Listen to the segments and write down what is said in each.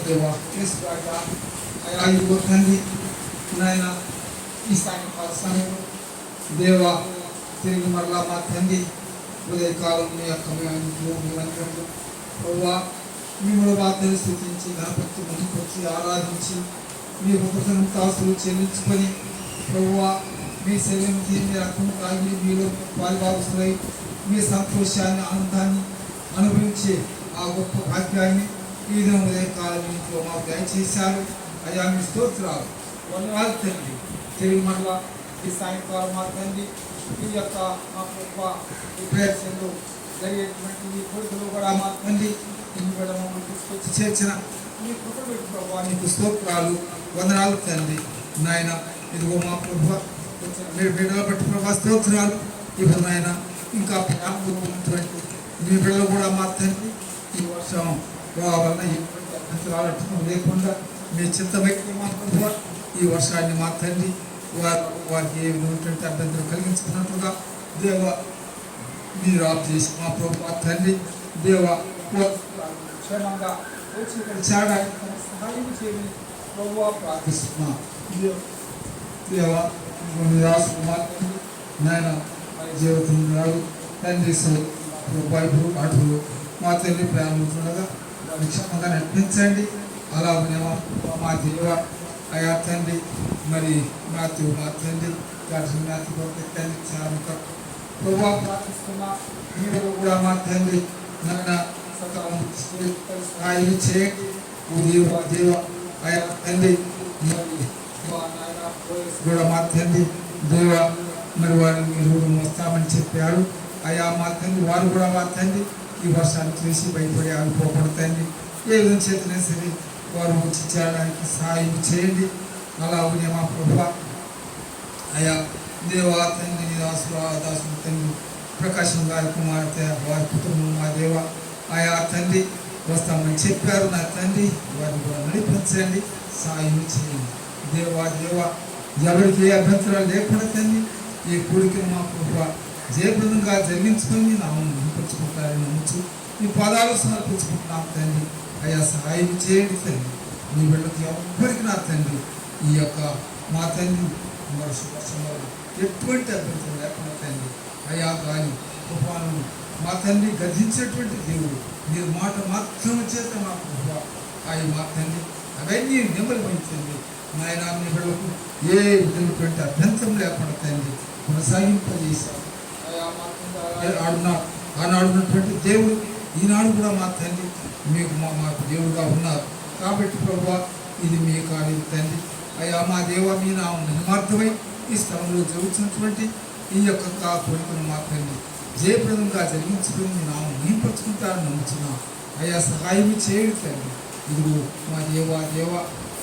దేవా తీసుకురాగా అయా ఇదిగో తండ్రి నాయన ఈ సాయంకాల సమయంలో దేవా తిరిగి మరలా మా తండ్రి ఉదయకాలం మీ యొక్క మందిరంలో ప్రభువా మిమ్మల్ని వార్తలు స్థుతించి గణపతి ముందుకు వచ్చి ఆరాధించి మీ ఉపసనం కాసులు చెల్లించుకొని ప్రభువా మీ శరీరం మీ రక్తం తాగి మీలో పాల్గొస్తులై మీ సంతోషాన్ని ఆనందాన్ని అనుభవించే ఆ గొప్ప భాగ్యాన్ని ఈ దినం ఉదయకాలం ఇంట్లో మాకు దయచేశారు. అయ్యా మీ స్తోత్రాలు వందనాలు తండ్రి. తిరిగి మరలా ఈ సాయంకాలం మా తండ్రి ఈ యొక్క మా గొప్ప విప్రేషన్లో జరిగేటువంటి ఈ కొడుకులు కూడా మా తండ్రి ఇన్ని కూడా మమ్మల్ని తీసుకొచ్చి చేర్చిన మీ కుటుంబ ప్రభావ నీకు స్తోత్రాలు వందనాలు తండ్రి. నాయన ఇదిగో మా ప్రభావ మీరు బిడ్డల బట్టి ప్రభావ స్తోత్రాలు. ఇప్పుడు నాయన ఇంకా ప్రారంభమైనటువంటి మీ బిడ్డలు కూడా మా తండ్రి ఈ వర్షం వలన ఎటువంటి అభ్యంతరాలు లేకుండా మీ చిత్తమైతే మా ప్రభావ ఈ వర్షాన్ని మా తండ్రి వారికి ఏటువంటి అభ్యంతరం కలిగించుకున్నట్లుగా దేవ మీరు ఆఫ్ చేసి మా ప్రభు తండ్రి దేవ క్షేమంగా వచ్చి ఇక్కడ చేరడానికి సహాయం చేయని ప్రభు ప్రార్థిస్తున్నా. దేవ నాయన జీవితం తండ్రి ప్రభు అటు మా తల్లి ప్రారంభించగా క్షేమంగా నడిపించండి. అలాగే మా దేవ అయా తండ్రి మరి మా తండ్రి తండ్రి చాలా ప్రభావ ప్రార్థిస్తున్నా. మీరు కూడా మా తండ్రి నన్ను సహాయం చేయండి. దేవ అయా తండ్రి మరి కూడా మా తండ్రి దేవ మరి వారిని మీరు వస్తామని చెప్పారు. అయా మా తండ్రి వారు కూడా మా తండ్రి ఈ వర్షాన్ని చూసి భయపడి ఆగిపోకూడదండి. ఏ విధంగా చేతనే సరే వారు వచ్చి చేయడానికి సహాయం చేయండి. అలాగే మా ప్రభు అయా దేవా తండ్రి దాసు తండ్రి ప్రకాశం గారి కుమార్తె వారి కుటుంబం మా దేవ ఆయా తండ్రి వస్తామని చెప్పారు. నా తండ్రి వారిని కూడా నడిపించండి, సహాయం చేయండి. దేవా ఎవరికి ఏ అభ్యంతరాలు లేకుండా తండ్రి ఈ కోరికను మా ప్రభు జయప్రదంగా జరిగించుకొని నామం నింపించుకుంటారని నమ్ముచు ఈ పాదాలు సమర్పించుకుంటున్నాం తండ్రి. అయా సహాయం చేయండి తండ్రి. మీ బిడ్డకి ఎవ్వరికి నా తండ్రి ఈ యొక్క మా తండ్రి వర్షంలో ఎటువంటి అభ్యంతరం లేకుండా తండ్రి అయా కానీ తుఫాను మా తండ్రి గర్జించేటువంటి దేవుడు మీరు మాట మాత్రం చేత మా ప్రభు అవి మా తండ్రి అవన్నీ నెమ్మదించండి. నాయన మీ బిడ్డలకు ఏ విధమైనటువంటి అభ్యంతరం లేకుండా తండ్రి కొనసాగింపజేశారు. ఆనాడు ఉన్నటువంటి దేవుడు ఈనాడు కూడా మా తండ్రి మీకు మాకు దేవుడుగా ఉన్నారు కాబట్టి ప్రభు ఇది మీ కార్యం తండ్రి. అయ్యా మా దేవ మీ నామం మహిమార్థమై ఈ స్థలంలో జరుగుతున్నటువంటి ఈ యొక్క కోరికను మా తండ్రి జయప్రదంగా జరిగించుకుని మీ నామం నింపరుచుకుంటారని నమ్ముతున్నాం. అయ్యా సహాయం చేయండి తండ్రి. ఇదిగో మా దేవ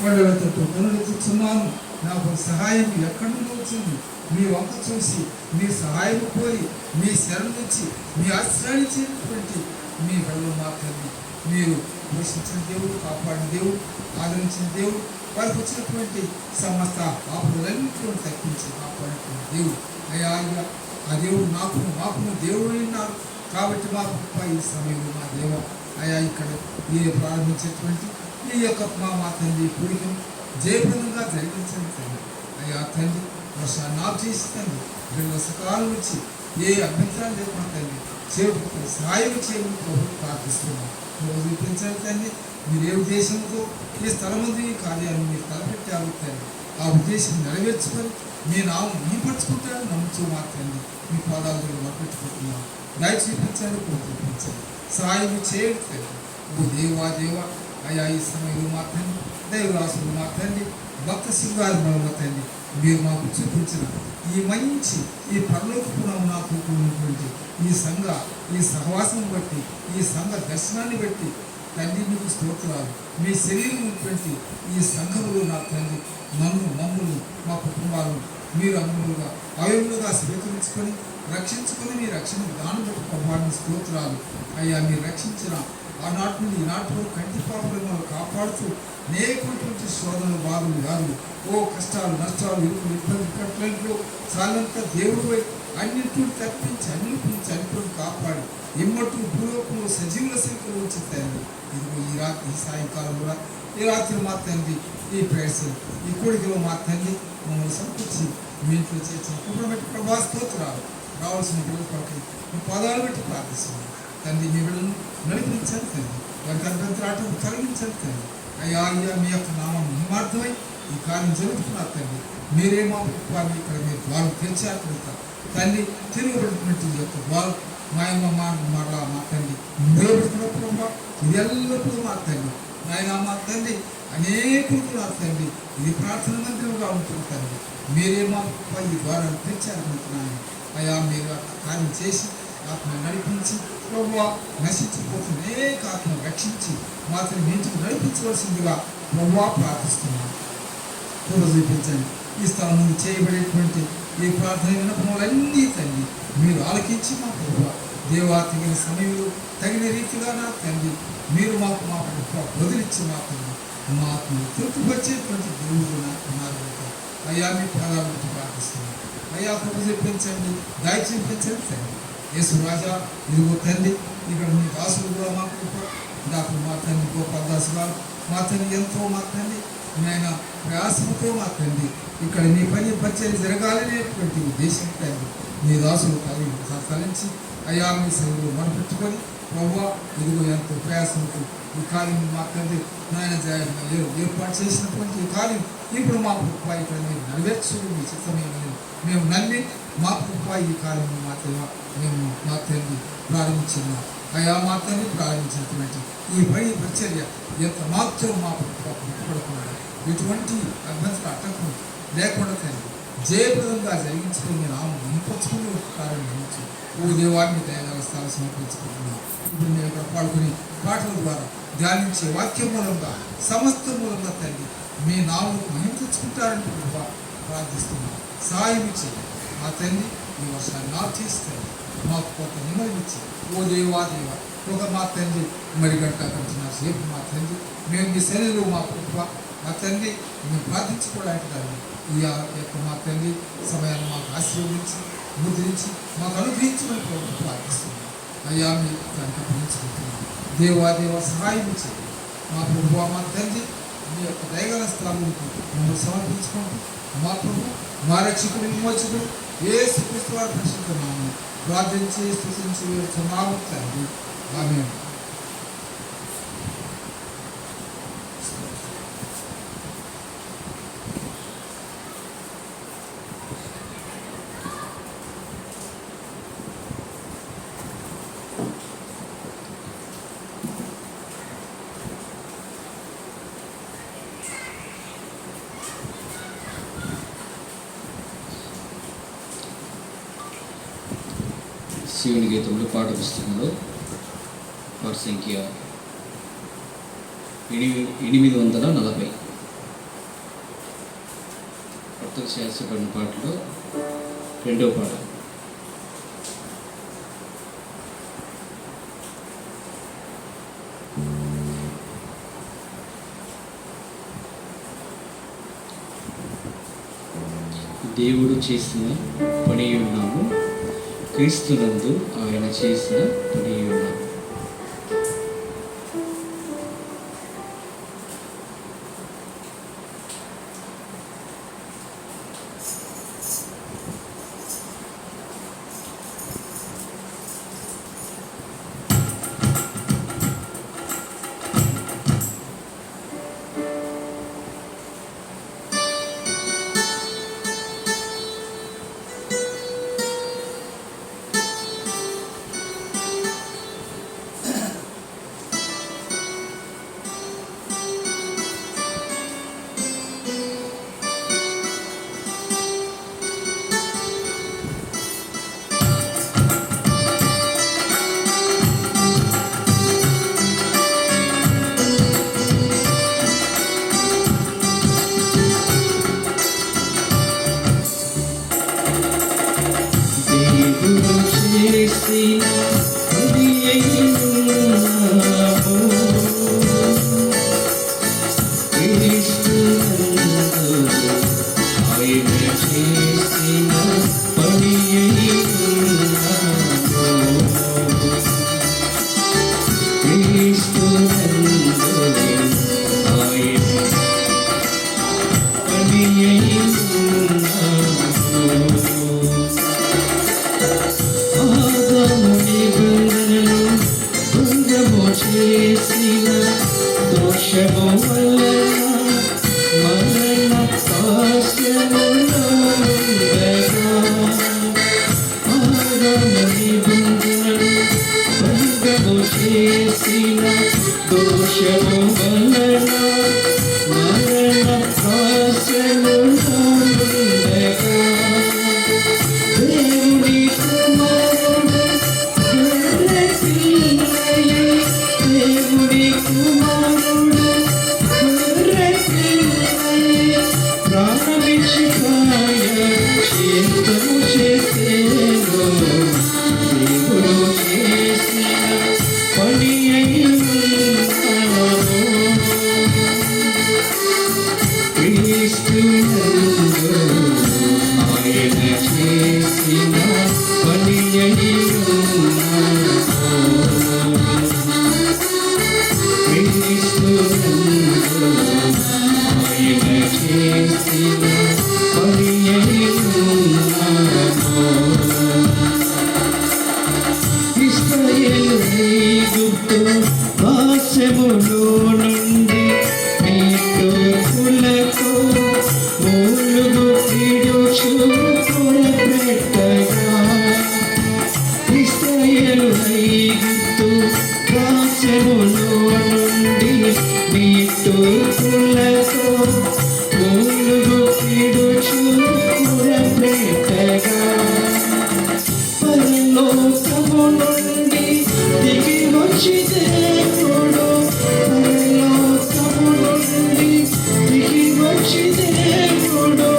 వాళ్ళతో పునరుద్ధరిస్తున్నాను. నాకు సహాయం ఎక్కడి నుండి వచ్చింది? మీ వంక చూసి మీ సహాయం కోరి మీ శరణు నుంచి మీ ఆశ్రయించినటువంటి మీ కళ్ళు మాత్రమే మీరు పోషించిన దేవుడు, కాపాడిన దేవుడు, ఆదరించిన దేవుడు, వారికి వచ్చినటువంటి సమస్త ఆపదలన్నింటిలో తగ్గించి కాపాడినటువంటి దేవుడు. అయ్యా ఆ దేవుడు మాకు దేవుడు ఉన్నారు కాబట్టి మాకు ఈ సమయంలో మా దేవ అయా ఇక్కడ మీరు ప్రారంభించేటువంటి ఈ యొక్క మా తండ్రి కోరికను జయప్రదంగా జరిగించండి తండ్రి. అయ్యా తండ్రి వర్షాన్ని ఆఫ్ చేసి తండ్రి రెండు సకాలం నుంచి ఏ అభ్యంతరాలు లేకుండా తండ్రి చేపట్టుకుని సహాయం చేయమని ప్రభు ప్రార్థిస్తున్నాం. రోజు చూపించండి తండ్రి. మీరు ఏ ఉద్దేశంతో ఈ స్థలం ఉంది ఈ కార్యాన్ని మీరు తలపెట్టారు తండ్రి ఆ ఉద్దేశం నెరవేర్చుకొని మీ నామం నింపరుచుకుంటారని నమ్ముతూ మా తండ్రి మీ పాదాలు మీరు మొదలుపెట్టుకుంటున్నాం. దయ చూపించండి, చూపించండి, సహాయం చేయండి తండ్రి. ఓ దేవా అయా ఈ సమయంలో మా తండ్రి దైవరాసులు మా తండ్రి భక్త సింగారు మా తండ్రి మీరు మాకు చూపించిన ఈ మంచి ఈ పరలోకపురం నాకు ఉన్నటువంటి ఈ సహవాసం బట్టి ఈ సంఘ దర్శనాన్ని బట్టి తండ్రి మీకు స్తోత్రాలు. మీ శరీరం ఉన్నటువంటి ఈ సంఘములు నా తండ్రి మమ్మల్ని మా కుటుంబాలను మీరు అమలుగా అవయములుగా స్వీకరించుకొని రక్షించుకొని మీ రక్షణ దాన్ని బట్టి ప్రభావాన్ని స్తోత్రాలు. అయ్యా మీరు రక్షించిన ఆనాటి నుండి ఈనాటి వరకు కంటి పాపలను కాపాడుతూ అనేకటువంటి శోధనలు బాధలు వ్యాధులు కష్టాలు నష్టాలు ఇరుకులు ఇబ్బంది కట్టలేంట్లో చాలంత దేవుడు అన్నింటిని తప్పించి అన్నింటిని చనిపోయి కాపాడి ఇమ్మట్టు భూలోకంలో సజీవుల సంఖ్యలో వచ్చి తండ్రి ఇదిగో ఈ రాత్రి ఈ సాయంకాలం కూడా ఈ రాత్రి మా తండ్రి ఈ ప్రేయర్స్ ఈ కోడికలో మా తండ్రి మమ్మల్ని సమకూర్చి మీ ఇంట్లో చేసిన కుటుంబం బట్టి ప్రభా స్తోత్రాలు రావాల్సిన బిడ్డల కొరకు మీ పాదాలు బట్టి ప్రార్థిస్తున్నాం తండ్రి మీ బిడ్డలను నడిపించండి తండ్రి వారికి అభ్యంతరాటం కలిగించండి తండ్రి అయ్యా అయ్యా మీ యొక్క నామం మహిమార్థమై ఈ కార్యం జరుగుతున్నారు తండ్రి మీరే మా కుటుంబాన్ని ఇక్కడ మీరు వాళ్ళు తెచ్చారు తండ్రి తిరగబడినట్టు యొక్క వాళ్ళు మరలా మా తండ్రి నిలబెడుతున్నప్పుడు ఇది ఎల్లప్పుడూ మా తండ్రి నాయన మా తండ్రి అనేకులకు నా తండ్రి ఇది ప్రార్థన మందిరంగా ఉంటుంది తండ్రి మీరే మా ఈ ద్వారా తెచ్చారనుకుంటున్నాను అయా మీరు కార్యం చేసి ఆత్మ నడిపించి ప్రభువా నశించిపోతున్న అనేక ఆత్మ రక్షించి మాత్రం ఇంటికి నడిపించవలసిందిగా ప్రభువా ప్రార్థిస్తున్నాను చూపించండి ఈ స్థలం ముందు చేయబడేటువంటి ఈ ప్రార్థన విన్నపములన్నీ తండ్రి మీరు ఆలకించి మా ప్రభువా దేవా తగిన సమయంలో తగిన రీతిగా నా తండ్రి మీరు మాకు మా వదిలిచ్చి మా తండ్రి మాకు తృప్తిపరిచేటువంటి దేవుడు నాకు ఉన్నారు అయ్యా మీ పాదాలు ప్రార్థిస్తున్నాను అయ్యా ప్రభు చెప్పించండి దయ చూపించండి తండ్రి యేసు రాజా ఇదిగో తండ్రి ఇక్కడ మీ దాసులు కూడా మాకు డాక్టర్ మా తండ్రి గోపాల్ దాసు గారు మా తండ్రి ఎంతో మా తండ్రి ఆయన ప్రయాసంతో మా తండ్రి ఇక్కడ మీ పని పరిచయం జరగాలనేటువంటి ఉద్దేశం తండ్రి మీ దాసులు కలిసి అయ్యా మీ సేవలు మనపెట్టుకొని ప్రభువా ఇదిగో ఎంతో ప్రయాసంతో ఈ కార్యం మా తండ్రి నాయన ఏర్పాటు చేసినటువంటి ఈ కార్యం ఇప్పుడు మా కృప ఇక్కడ మీరు నెరవేర్చు మీ చిత్తమేమని మేము నమ్మి మా కృప ఈ కార్యం మా మేము మా తండ్రి ప్రారంభించున్నాం అయా మా తండ్రి ప్రారంభించినటువంటి ఈ పని పరిచర్య ఎంత మాత్రం మా పడకుండా ఎటువంటి అభ్యంతర అట్టకం లేకుండా తండ్రి జయప్రదంగా జరిగించుకుని నేను నింపచ్చుకుని ప్రారంభించి ఓ దేవాన్ని దయాలస్తాలు సమర్పించుకుంటున్నాను ఇప్పుడు నేను ఇక్కడ పాడుకుని పాటల ద్వారా ధ్యానించే వాక్యం మూలంగా సమస్త మూలంగా తండ్రి మీ నామకు మహిమ తెచ్చుకుంటారని ప్రార్థిస్తున్నాను సహాయం ఇచ్చి మా తండ్రి ఈ వర్షాన్ని నాకు చేస్తాను మాకు కొంత నిమ్మలిచ్చి ఓ దేవా దేవా ఒక మా తండ్రి మరి గంట కంటున్నా సేపు మా తండ్రి మేము మీ శరీరంలో మా కృప మా తండ్రి మేము ప్రార్థించుకోవడానికి దాన్ని ఈ యొక్క మా తండ్రి సమయాన్ని మాకు ఆశీర్వదించి ముద్రించి మాకు అనుగ్రహించమని ప్రార్థిస్తున్నాం అయ్యా మీ దానికి అప్పగించుకుంటున్నాం దేవా సహాయం ఇచ్చి మా ప్రభు మా తండ్రి మీ యొక్క దయగల స్థలాలకు మమ్మల్ని సమర్పించుకుంటూ మా ప్రభు మా రక్షకుడు విమోచకుడు యేసు క్రీస్తు వారి పరిశుద్ధనామమున ప్రార్థించి స్తుతించి వేడుచున్నాము తండ్రి ఆమేన్. శివుని గీతంలో పాట పుస్తకంలో పాట సంఖ్య 840 కొత్తగా చేర్చబడిన పాటలో 2వ పాట. దేవుడు చేసిన పని ఉన్నాము, క్రీస్తునందు ఆయన చేసిన పని ఉన్నాము. చేసిన దోషము వలన మరణ పాశములో ఉండగా ఆరమని గుండెను భంగము చేసిన దోషము వలన మరణ పాశములో ఉండగా దేవుని కుమారుడు గొర్రె పిల్లయే, దేవుని కుమారుడు గొర్రె పిల్లయే, ప్రాణమిచ్చి ప్రాయశ్చిత్తము చేసేను. దేవుడు చేసిన పని అయ్యున్నాను. క్రీస్తునందు ఆయన చేసిన పని అయ్యున్నాను. క్రీస్తునందు ఆయన చేసిన పని అయ్యున్నాను. ఇశ్రాయేలు ఐగుప్తు దాస్యములో నుండి నీతులకు మూలుగు పిడుచు పొరపెట్టగా ఇశ్రాయేలు ఐగుప్తు దాస్యములో నుండి నీతులకు మూలుగు పిడుచు పొరపెట్టగా పరలోకము నుండి దిగి వచ్చి దేవుడు, పరలోకము నుండి దిగి వచ్చి దేవుడు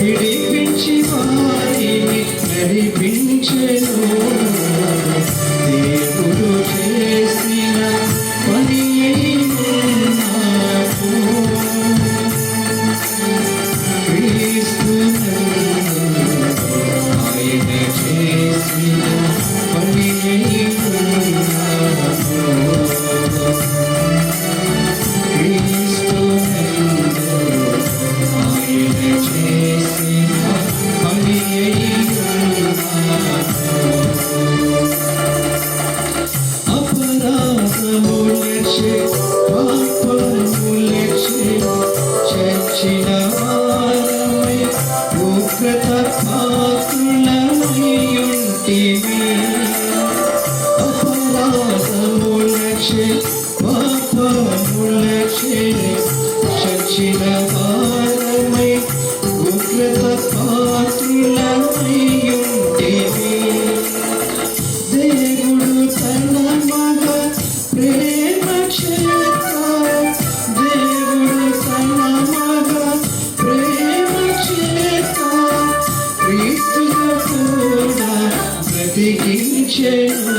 విడిపించి వారిని నడిపించెను. దేవుడు చేసిన పని నాకు క్రీస్తునందు ఆయన చేసిన పని నాకు క్రీస్తునందు ఆయన చేసిన పని అపరాధములచే పాపములచే చచ్చిన వారమై ఉగ్రత పాత్రులమయ్యుంటిమి. అపరాధములచే పాపములచే చచ్చిన వారమై ఉగ్రత పాత్రులమయ్యుంటిమి. దేవుడు తన మగ ప్రేమ చేత, దేవుడు తన మగ ప్రేమ చేత క్రీస్తుతో కూడా బ్రతికించెను.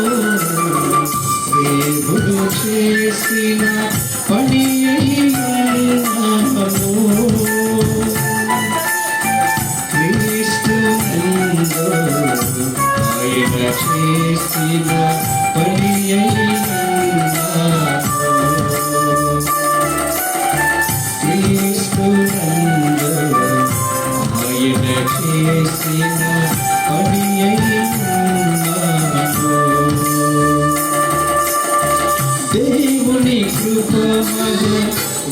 దేవుడు చేసిన పని అయ్యున్నాను. క్రీస్తునందు ఆయన చేసిన పని అయ్యున్నాను. క్రీస్తునందు ఆయన చేసిన పని అయ్యున్నాను. దేవుని కృప మగ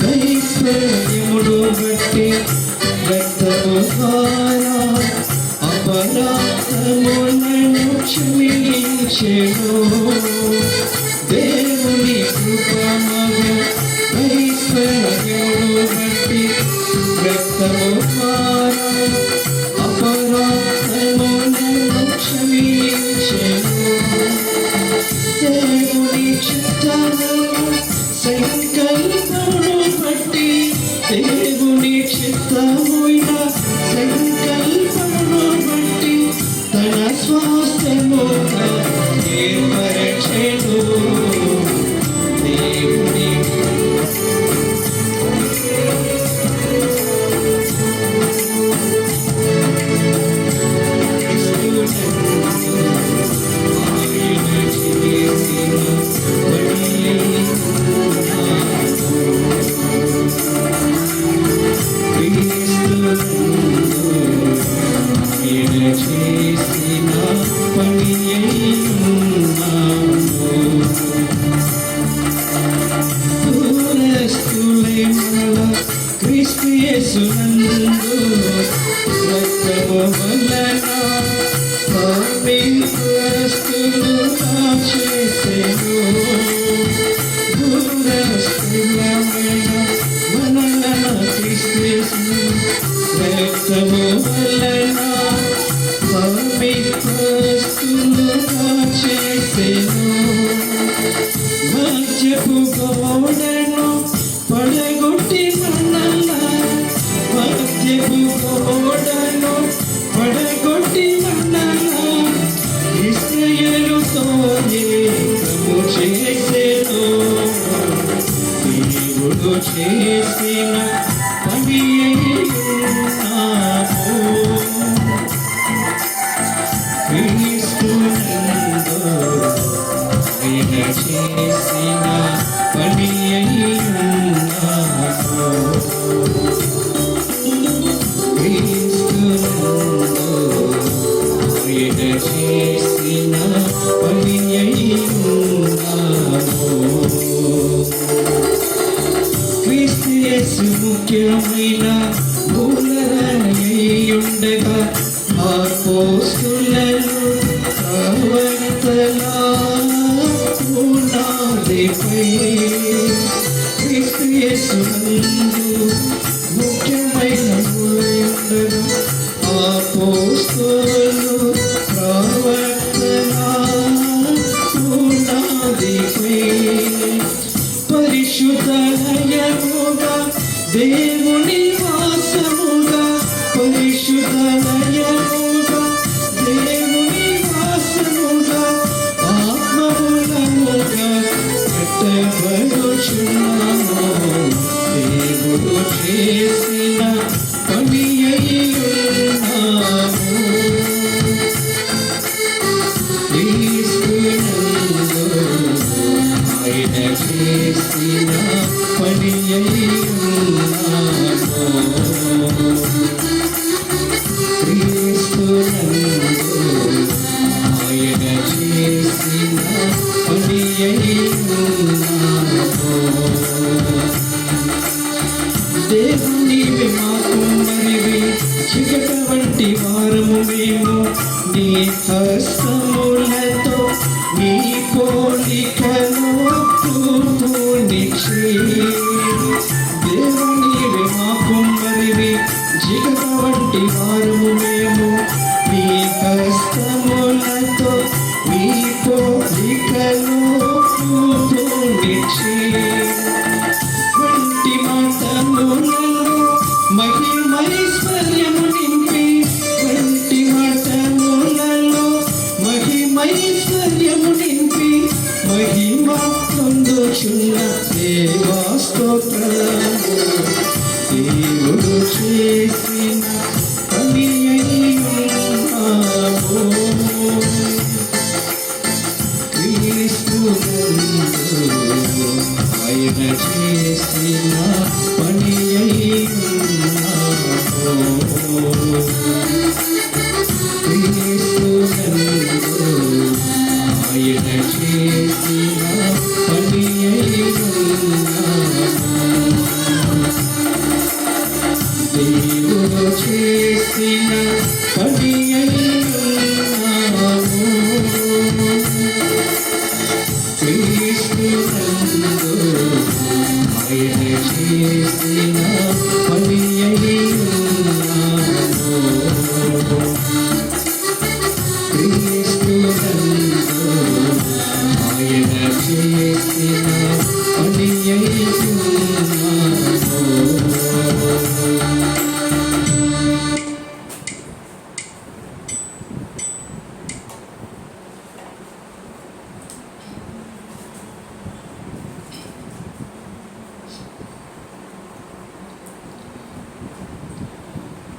దైశ్వర్యముడు బట్టి రక్తము ద్వారా అపరాధములను క్షమించెను. దేవుని కృప మగ దైశ్వర్యముడు బట్టి రక్తము ద్వారా అపరాధములను క్షమించెను. దేవుని చిత్తము సంకల్పమును బట్టి, దేవుని చిత్తమైన సంకల్పమును బట్టి తన స్వాస్థ్యముగా ఏర్పరచెను. దేవుని ఆయన చేసిన పని దూరస్తులై మరల క్రీస్తు యేసునందు రక్తము వలన పవిత్రస్తులు చేసెను. దూరస్తులమైన మనల క్రీస్తు యేసు రక్తము వలన పవిత్రస్తులు చేసెను. మధ్యపు గోడను పడగొట్టి మనల మధ్యపు గోడను పడగొట్టి మనల ఇశ్రాయేలుతో ఏకము చేసెను. దేవుడు చేసిన పని క్రీస్తునందు ఆయన చేసిన పని క్రీస్తునందు ఆయన చేసిన పని క్రీస్తు యేసు ముఖ్యమైన మూలరాయుండగా అపోస్తులను ప్రవక్తల పునాదిపై క్రీస్తు యేసునందు ముఖ్యమైన మూలరాయుండగా అపోస్తులు ప్రవక్తల పునాదిపై పరిశుద్ధలయముగా దేవుని వాసముగా పరిశుద్ధలయముగా దేవుని వాసముగా ఆత్మములముగా పెట్టబడుచున్నాము. దేవుడు చేసిన పని అయ్యున్నాము. క్రీస్తునందు ఆయన చేసిన పని అయ్యున్నాము. క్రీస్తునందు ఆయన చేసిన పని అయ్యున్నాము. దేవుని మాకు మరివి చికట వంటి వారము మేము నీ హస్తములతో నీ పోలికను రూపునిచ్చి. దేవుని మాకు మరివి చికట వంటి వారము మేము నీ హస్తములతో నీ పోలికను రూపునిచ్చి. వంటి మాటములలో మహిమైశ్వర్యము నింపి వంటి మాటములలో మహిమైశ్వర్యము నింపి మహిమ పొందుచున్న దేవా స్తోత్రము. దేవుడు చేసిన పని అయ్యున్నాము. క్రీస్తునందు ఆయన చేసిన పని అయ్యున్నాము. క్రీస్తునందు ఆయన చేసిన పని అయ్యున్నాము. దేవుడు చేసిన పని అయ్యున్నాము. క్రీస్తునందు ఆయన చేసిన పని అయ్యున్నాము. క్రీస్తునందు ఆయన చేసిన పని అయ్యున్నాము.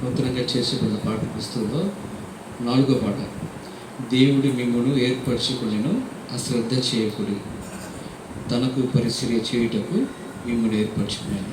నూతనంగా చేసుకున్న పాట పుస్తకంలో 4వ పాట. దేవుడి మిమ్మును ఏర్పరచుకునేను అశ్రద్ధ చేయకుడి, తనకు పరిచర్య చేయుటకు మిమ్మును ఏర్పరచుకునేను.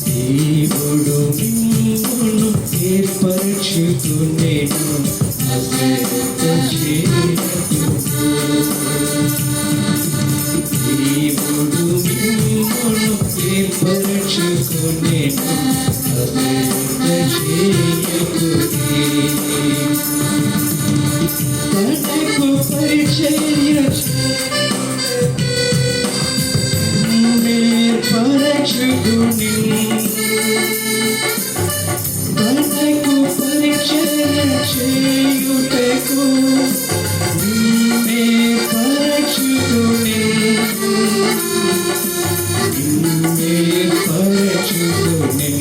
దేవుడు మిమ్మును ఏర్పరచుకునేను అశ్రద్ధ చేయకుడు. దేవుడు మిమ్మును ఏర్పరచుకునేను అశ్రద్ధ చేయకుడి. తనకు పరిచర్య పరచుకుని తనకు పరిచర్య చేయుటకు నిన్నే పరచుకుని నిన్నే పరచుకుని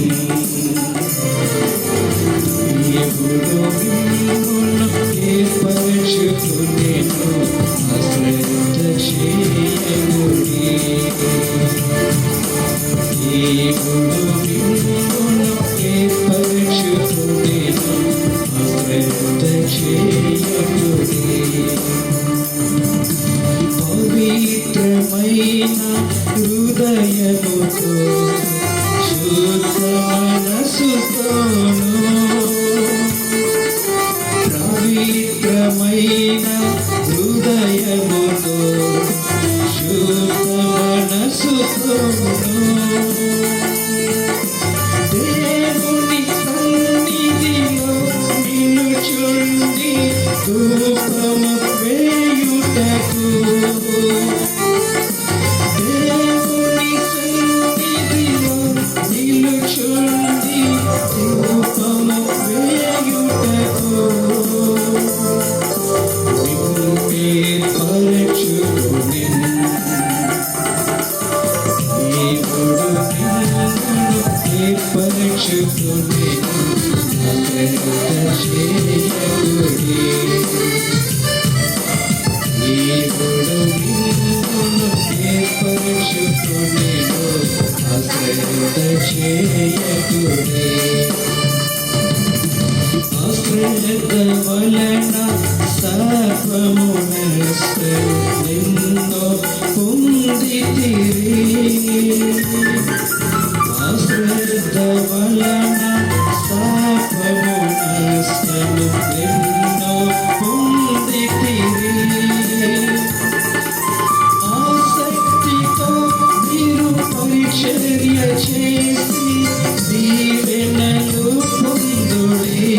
దేవుడు మిమ్మును ఏర్పరచుకునేను అశ్రద్ధ చేయకుడి. దేవుడు మిమ్మును ఏర్పరచుకునేను అశ్రద్ధ చేయకుడి. పవిత్రమైన హృదయముతో శుద్ధ మనసుతోను పవిత్రమైన హృదయముతో శుద్ధ మనసుతోను దేవుని సన్నిధిలో నిలుచుండి ధూపము వేయుటకు దేవుని సన్నిధిలో నిలుచుండి ధూపము వేయుటకు నిన్నే పరచుకునెను. దేవుడు మిమ్మును ఏర్పరచుకునేను అశ్రద్ధ చేయకుడి. దేవుడు మిమ్మును ఏర్పరచుకునేను అశ్రద్ధ చేయకుడి. అశ్రద్ధ వలన సర్వము నష్టము నిన్ను పొందితిరి. అశ్రద్ధ వలన సర్వము నష్టము నిన్ను పొందితిరి. ఆసక్తితో మీరు పరిచర్య చేసి దీవెనలు పొందుడి.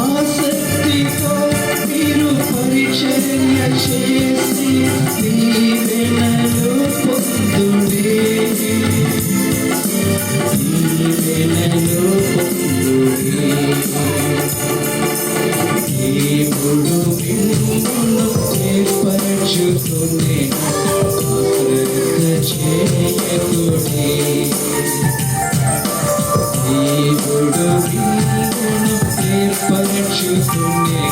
ఆసక్తితో మీరు పరిచర్య చేసి దీవెనలు పొందుడి. దీవెనలు పొందుడి. దేవుడు మిమ్మును ఏర్పరచుకునేను అశ్రద్ధ చేయకుడి. దేవుడు మిమ్మును ఏర్పరచుకునేను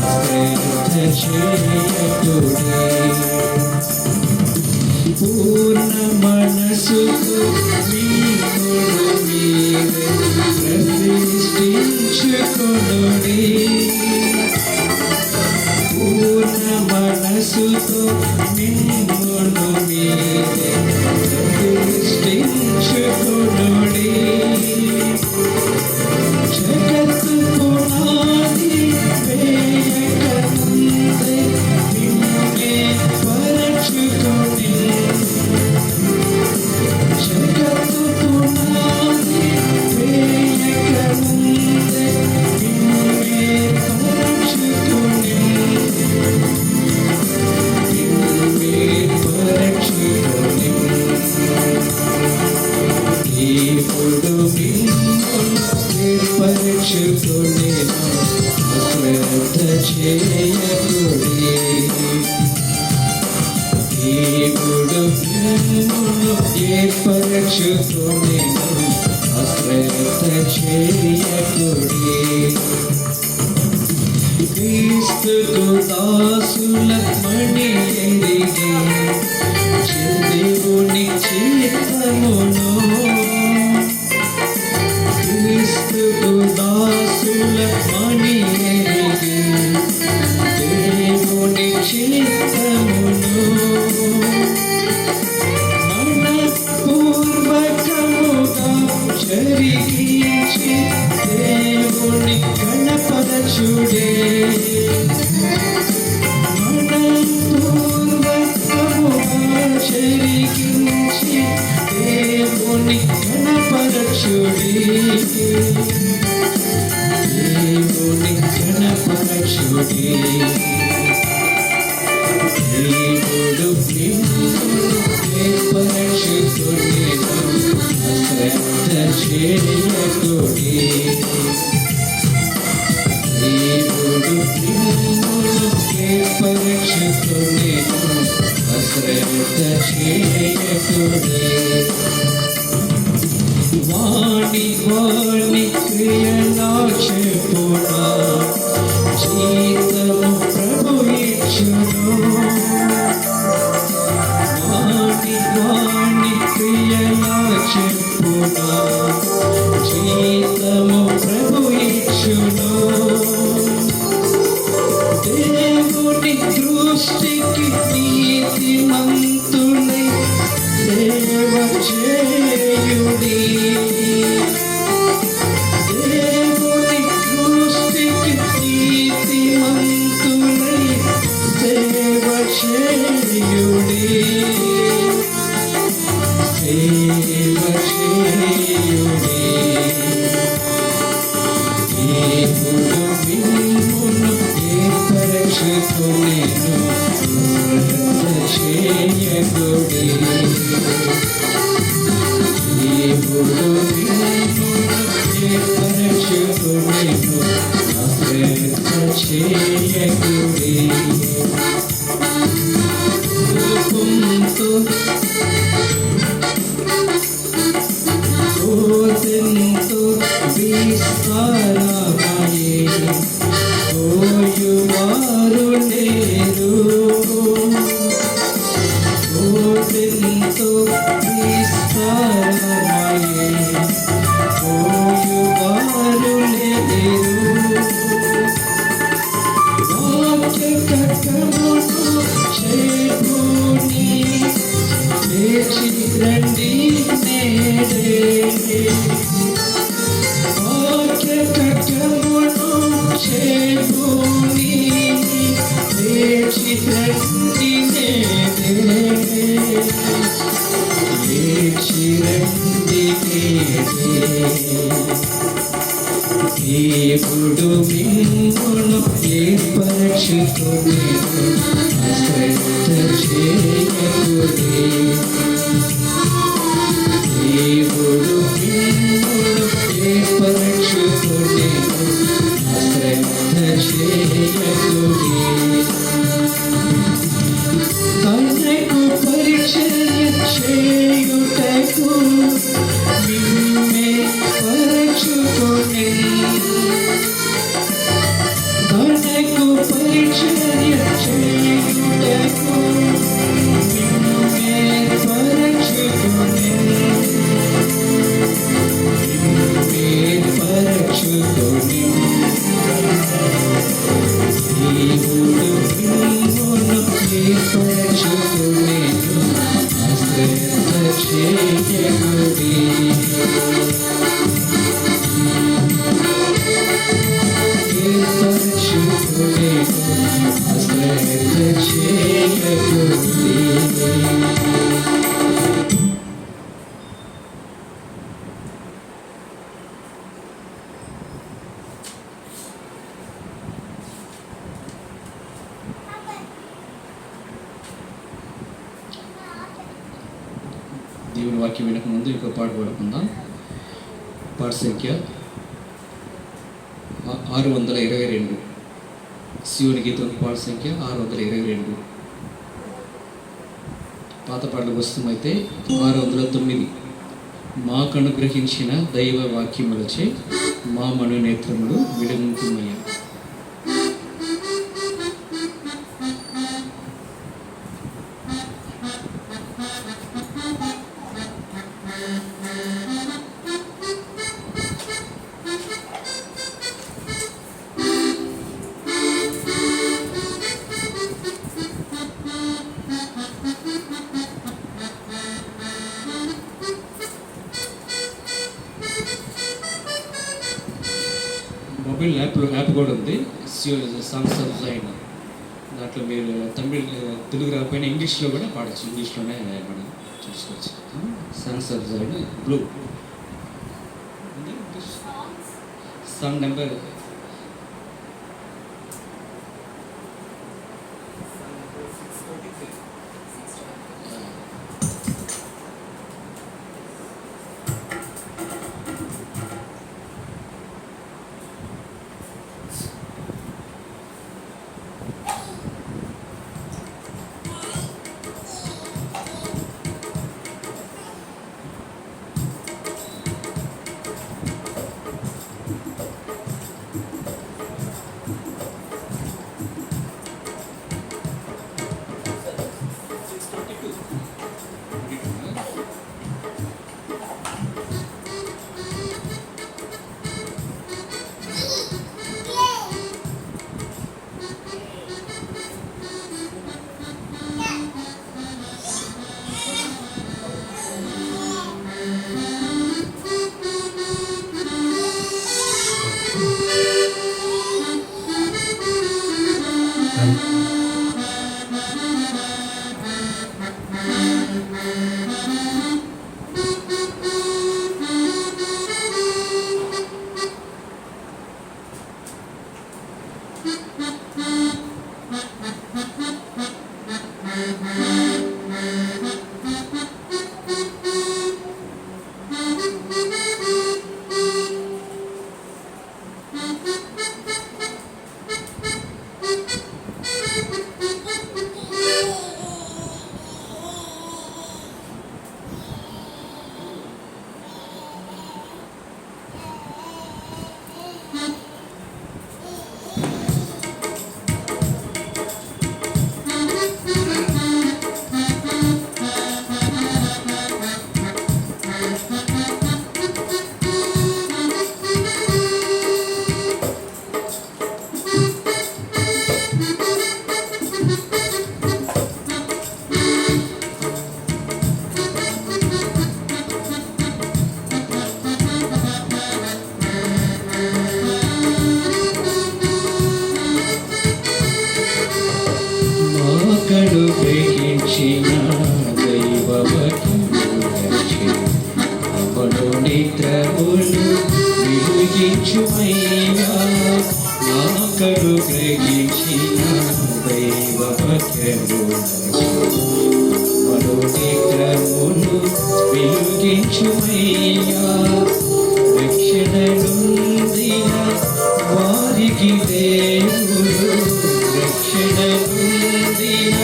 అశ్రద్ధ చేయకుడి. పూర్ణ మనసుతో మిమ్మును మీరే ప్రతిష్ఠించుకొనుడి. పూర్ణ మనసుతో మిమ్మును మీరే ప్రతిష్ఠించుకొనుడి. జగత్తు పునాది వేయక ముందే నిన్నే పరచుకొని జగత్తు పునాది వేయక ముందే నిన్నే పరచుకొని నిన్నే పరచుకొని దేవుడు మిమ్మును ఏర్పరచుకునేను అశ్రద్ధ చేయకుడి. దేవుడు మిమ్మును ఏర్పరచుకునేను అశ్రద్ధ చేయకుడి. క్రీస్తుకు దాసులమని ఎరిగి దేవుని చిత్తమును క్రీస్తుకు దాసులమని ఎరిగి దేవుని చిత్తమును మనకు చేయకుడే. వాణి వాణి క్రియలా చెప్పునా జీతము ప్రభు ఇచ్చును. వాణి వాణి క్రియలా చెప్పునా జీతము ప్రభు ఇచ్చును. దేవుని దృష్టికి నీతిమంతులై సేవ చేయుడి. దేవుని దృష్టికి నీతిమంతులై సేవ చేయుడి. సేవ చేయుడి. దేవుడు మిమ్మును ఏర్పరచుకొనెను చేయకుడి. దేవుడు మిమ్మును ఏర్పరచుకొనెను అశ్రద్ధ చేయకుడి. కోపంతో క్రోధంతో విస్తారమై పోయువారు లేరు. క్రోధంతో విస్తారమై పోయువారు లేరు. వాక్య కట్టమును చేకుని లేచి రండి నేడే. వాక్య కట్టమును చేకుని లేచి రండి నేడే. లేచి రండి నేడే. దేవుడు మిమ్మును ఏర్పరచుకొనెను అశ్రద్ధ చేయకుడి. దేవుడు మిమ్మును ఏర్పరచుకొనెను అశ్రద్ధ చేయకుడి. తనకు పరిచర్య చేయుటకు మిమ్మే పరచుకొనెను. తనకు పరిచర్య చేయుటకు మిమ్మే పరచుకొనెను. మిమ్మే పరచుకొనెను. దేవుడు మిమ్మును ఏర్పరచుకొనెను అశ్రద్ధ చేయకుడి. ఏర్పరచుకొనెను అశ్రద్ధ చేయకుడి. దేవుని వాక్యం వినక ముందు ఇంకో పాట పాడుకుందాం. పాట సంఖ్య 622. శివుని గీతం పాట సంఖ్య 622. పాత పాటల పుస్తకం అయితే 609. మాకనుగ్రహించిన దైవ వాక్యములచే మా మనోనేత్రములు విడుముకుమయ్యా. మొబైల్ యాప్ కూడా ఉంది, సాంగ్స్ ఆఫ్ జైన్. దాంట్లో మీరు తెలుగు రాకపోయినా ఇంగ్లీష్లో కూడా పాడచ్చు. ఇంగ్లీష్లోనే మనం చూసుకోవచ్చు. Songs of Zion blue song number మాకడు గ్రహించిన దైవవచనము అమడు నిద్రములు వెలిగించుమయ్యా. మాకడు గ్రహించిన దైవవచనము అమడు నిద్రములు వెలిగించుమయ్యా. రక్షణ నొందిన వారికి దేవుడు రక్షణ నొందిన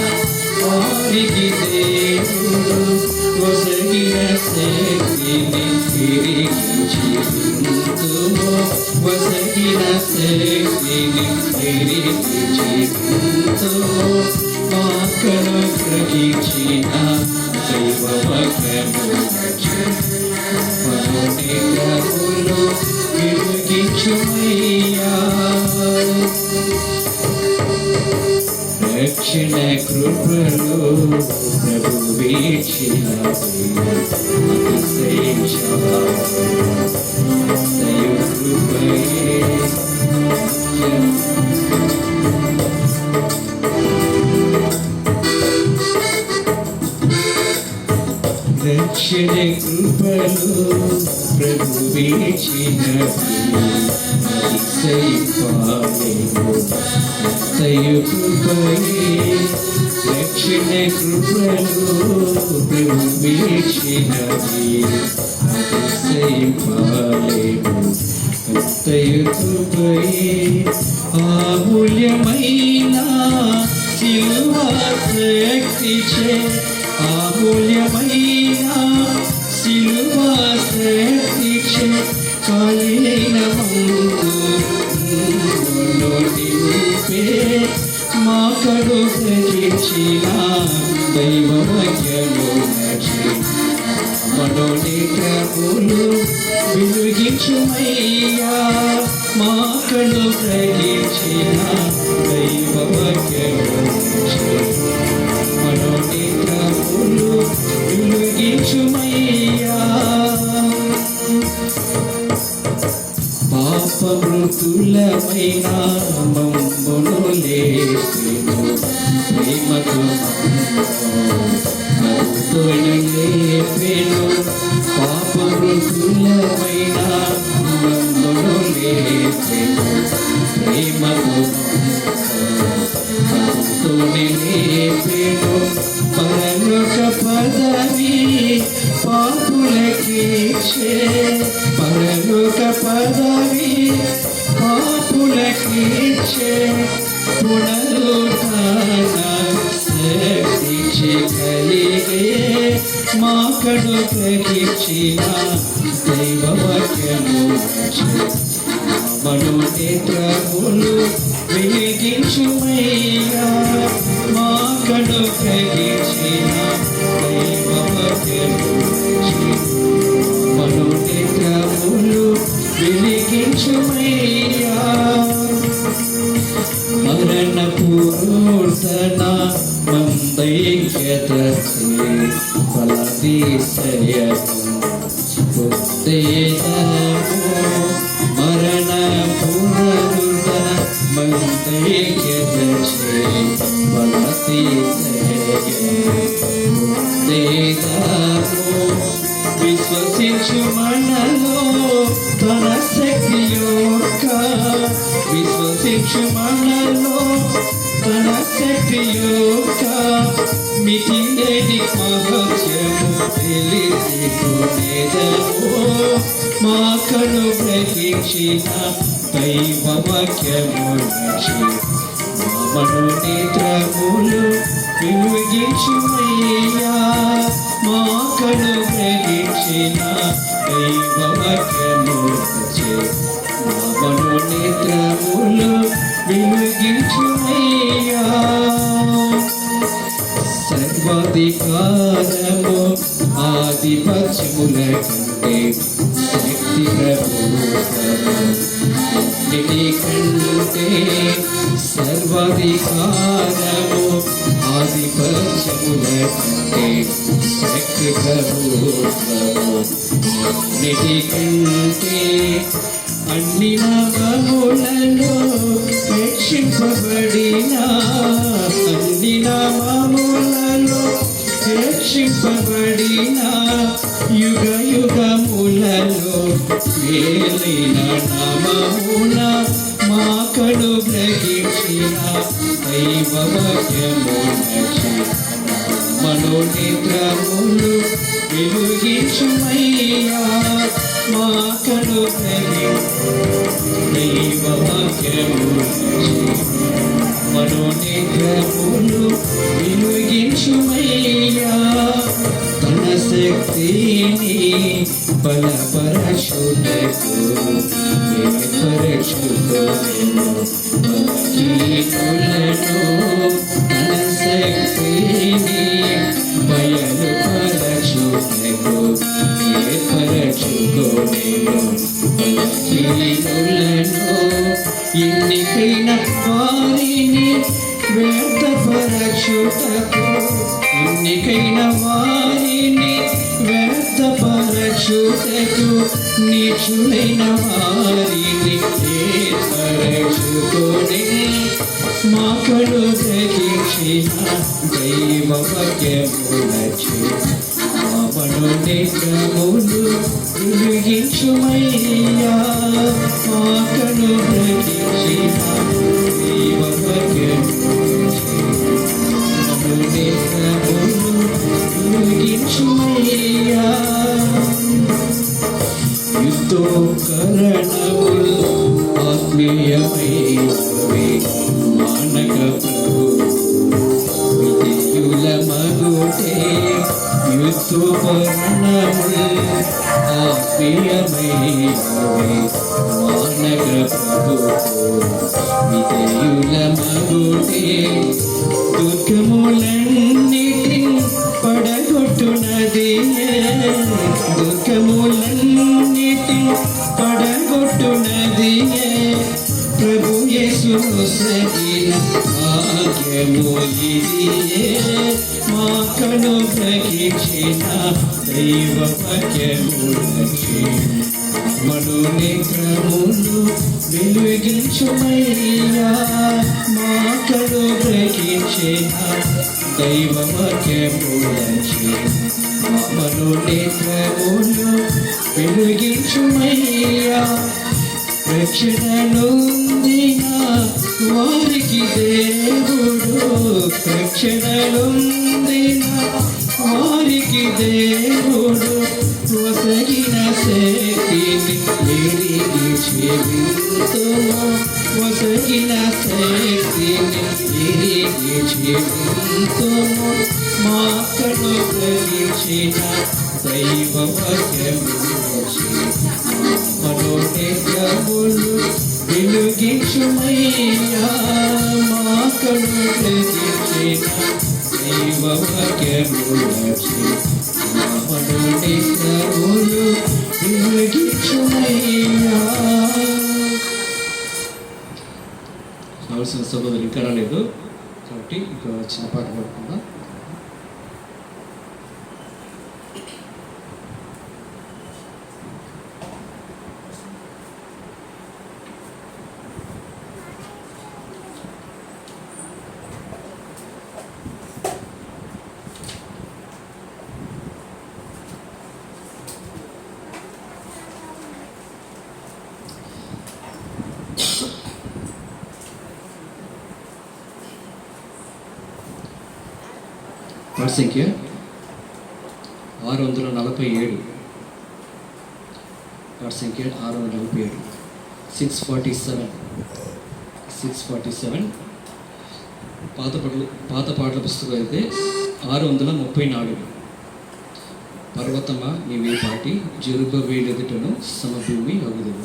వారికి దేవుడు ఒసగిన శక్తిని తిరిగించుము. ఒసగిన శక్తిని తిరిగించుము. మాకను గ్రహించిన దైవవచనము మనోనిగ్రహములు వెలిగించుమయ్యా. రక్షణ కృపలో ప్రభు వీక్షిణ దైవ కృపయే రక్షణ కృపలో ప్రభు వీక్షిణ కృపయే రక్షణ కృపలో ప్రభు వీక్షిణ కృపయే అమూల్యమైన శిలువ శక్తిచే అమూల్యమైన శిలువ శక్తిచే కలిగిన మాకడు గ్రహించిన దైవవచనము మనోనిగ్రహములు వెలిగించుమయ్యా. మాకడు గ్రహించిన దైవవచనము మనోనిగ్రహములు వెలిగించుమయ్యా. పాపమృతులమైన మమ్మును లేపెను ప్రేమతో మమ్మును లేపెను. పాపమృతులమైన మమ్మును లేపెను ప్రేమతో మమ్మును లేపెను. పరలోక పదవి పాపులకిచ్చే పరలోక పదవి పాపులకిచ్చే పునరుత్థాన శక్తి కలిగే మాకడు గ్రహించిన దైవవచనము మనోనిగ్రహములు వెలిగించుమయ్యా. మాకను గ్రహించిన దైవవాక్యము మనోనేత్రములు వెలిగించుమయ్యా మరణ పూర్తన మందైక్యతసి ఫలతిశయము మరణ పూర్తన మందైక్యతసి ఫలతిశయము విశ్వసించు మనలో తన శక్తి యొక్క విశ్వసించు మనలో తన శక్తి యొక్క మితిలేని మహత్యము తెలిసికొనేదము మాకను గ్రహించిన దైవవాక్యము మనోనేత్రములు వెలిగించుమయ్యా మాకను గ్రహించిన దైవవాక్యము మనోనేత్రములు వెలిగించుమయ్యా సర్వాధికారము ఆధిపత్యముల కంటే శక్తి ప్రభుత్వము కంటే సర్వాధికారము ఆధిపత్యముల కంటే శక్తి ప్రభుత్వము కంటే అన్ని నామములలో రక్షింపబడిన అన్ని నామములలో రక్షింపబడిన యుగ యుగములలో వేలిన నామమున మాకను గ్రహించిన దైవవాక్యము మనోనేత్రములు వెలిగించుమయ్యా మాకను దైవవాక్యము మనోనేత్రములు వెలిగించుమయ్యా తన శక్తిని బలపరచుటకు ఏర్పరచుకొనెను బలహీనులను తన శక్తిని బయలుపరచుటకు ఏర్పరచుకొనెను బలహీనులను ఎన్నికైన వారిని వ్యర్థపరచుటకు ఎన్నికైన వారిని వ్యర్థపరచుటకు నీచులైన వారిని ఏర్పరచుకొని మాకను గ్రహించిన దైవవాక్యములచే మనోనేత్రములు వెలిగించుమయ్యా మాకను గ్రహించిన దైవవాక్యములచే మనోనేత్రములు వెలిగించుమయ్యా యుద్ధోపకరణములు ఆత్మీయమైనవి మానక ప్రభు విజయుల మగుటే యుద్ధోపకరణములు ఆత్మీయమైనవి మానక ప్రభు విజయుల మగుటే దుర్గములన్నిటిని పడగొట్టునది దుర్గములన్నిటిని పడగొట్టునది ప్రభు యేసును సగిన భాగ్యము ఇదియే మాకను గ్రహించిన దైవవాక్యములచే మనోనేత్రములు వెలిగించుమయ్యా మాకను గ్రహించిన దైవవాక్యములచే మనోనేత్రములు వెలిగించుమయ్యా రక్షణలుందిన వారికి దేవుడు రక్షణలుందిన వారికి దేవుడు వసగిన శక్తిని ఎరిగి చెబుతుము వసగిన శక్తిని ఎరిగి చెబుతుము మాకను గ్రహించిన దైవవాక్యము మనోనేత్రములు వెలుగించుమయ్యా మా కను తెరిచిన దైవవాక్యములచే మామను నిత్యములు వెలుగించుమయ్యా. కావాల్సిన సభలు ఇంకా రాలేదు కాబట్టి ఇంకా చిన్న పాట పాడుకుందాం. పాట సంఖ్య 647. పాట సంఖ్య 647, 647. పాత పాటల పుస్తకం అయితే 634. పర్వతమా నీవే పాటి జరుబవేలెదుటను సమభూమి అగుదువు.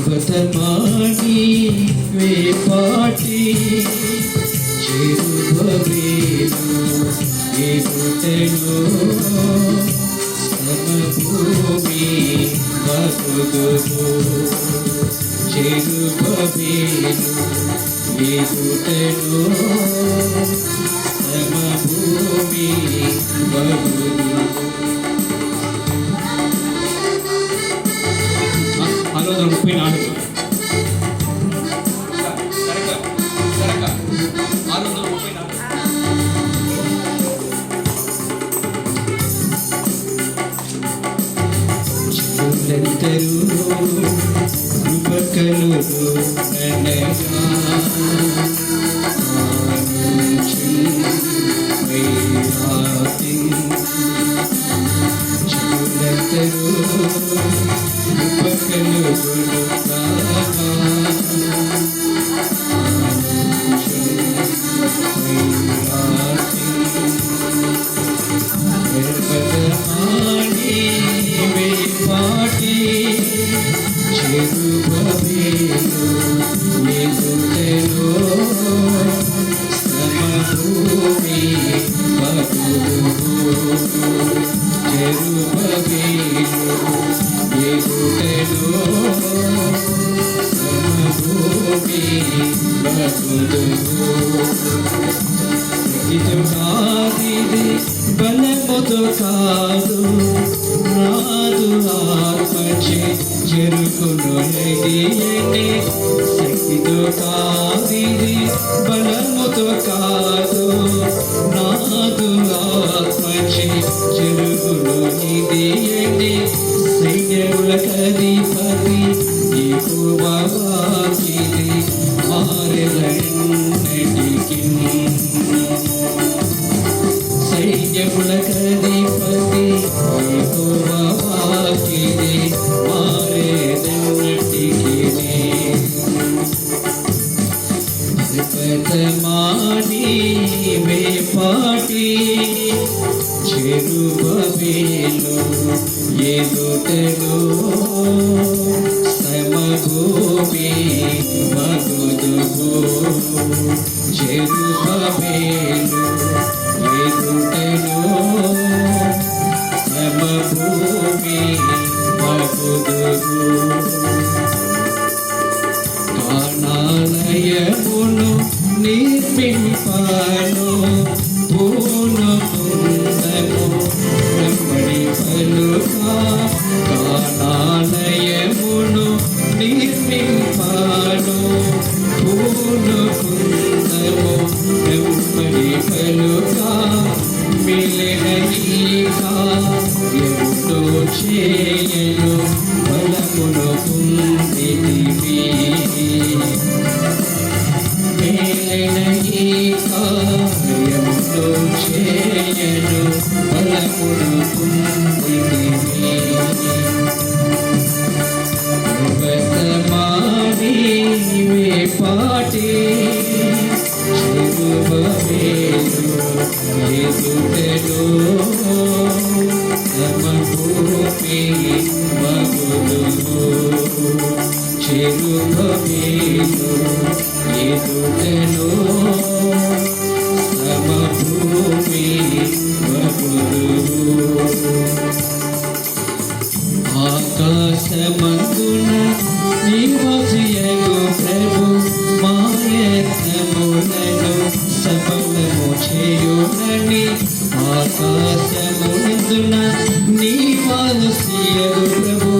పర్వతమాని వేపాటి చెరుబవేలు ఎగుటెను సమభూమి వగుదువు. చెరుబవేలు ఎగుటెను సమభూమి వగుదువు. 634. చెరులెందరూ కృపకలు అనగా చెరులెందరూ కృపకలు పాటి చెరుబవేలు ఎగుటెను సమభూమి వగుదువు. చెరుబవేలు ఎగుటెను సమభూమి వగుదువు. ఇది కాదిది బలముతో కాదు నాదు ఆత్మచే జరుగును ఎగియని. శక్తితో కాదిది బలముతో కాదు నాదు ఆత్మచే జరుగును ఇదియని. సైన్యములకధిపతి యెహోవా వాకిది మారెదన్నటికి. సైన్యములకధిపతి యెహోవా వాకిది మారెదన్నటికి. పర్వతమాని వేపాటి చెరుబవేలు ఎగుటెను సమభూమి వగుదువు. చెరుబవేలు ఎగుటెను సమభూమి వగుదువు. చేయను బలమును పొందితివి మేలైన ఈ కార్యమును చేయను బలమును పొందితివి వర్తమానివే పాటి చెరువవేలు ఎదుటలో సమభూమి మగులు చెరువవేలు ఎదుటలో సమభూమి మగులు ఆకాశమందున నివాసియగు ప్రభు మాయత్నములను సఫలము చేయునని ఆకాశమందున నివాసియగు ప్రభు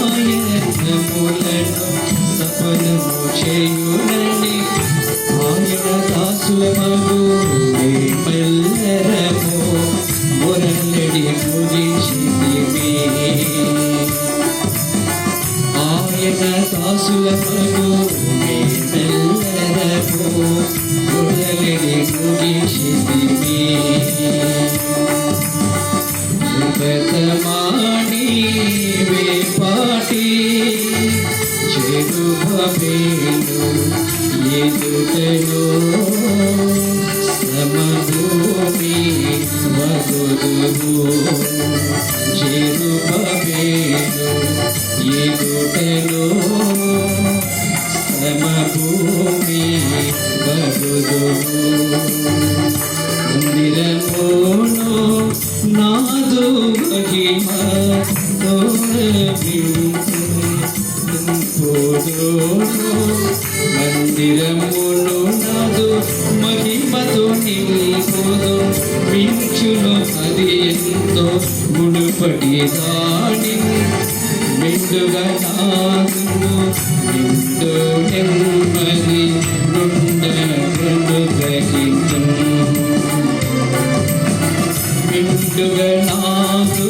మాయత్నములను సఫలము చేయునని ఆయన దాసులమగు మేమెల్లరము మొరలెడి ముగించితివి ఆయన దాసులమగు మేమెల్లరము మొరలెడి ముగించితివి వర్తమానివే పాటి చెరువవేలు ఎదుటలో సమభూమి మగులు చెరువవేలు ఎదుటలో సమభూమి మగులు మందిరమును నాదు మహిమ మందిరమును నాదు మహిమతో నింపుదు వించును అది ఎంతో మునుపటి దాని మెండుగా నాదును నిండు నెమ్మది నుండు గ్రహించు నిండుగా నాదు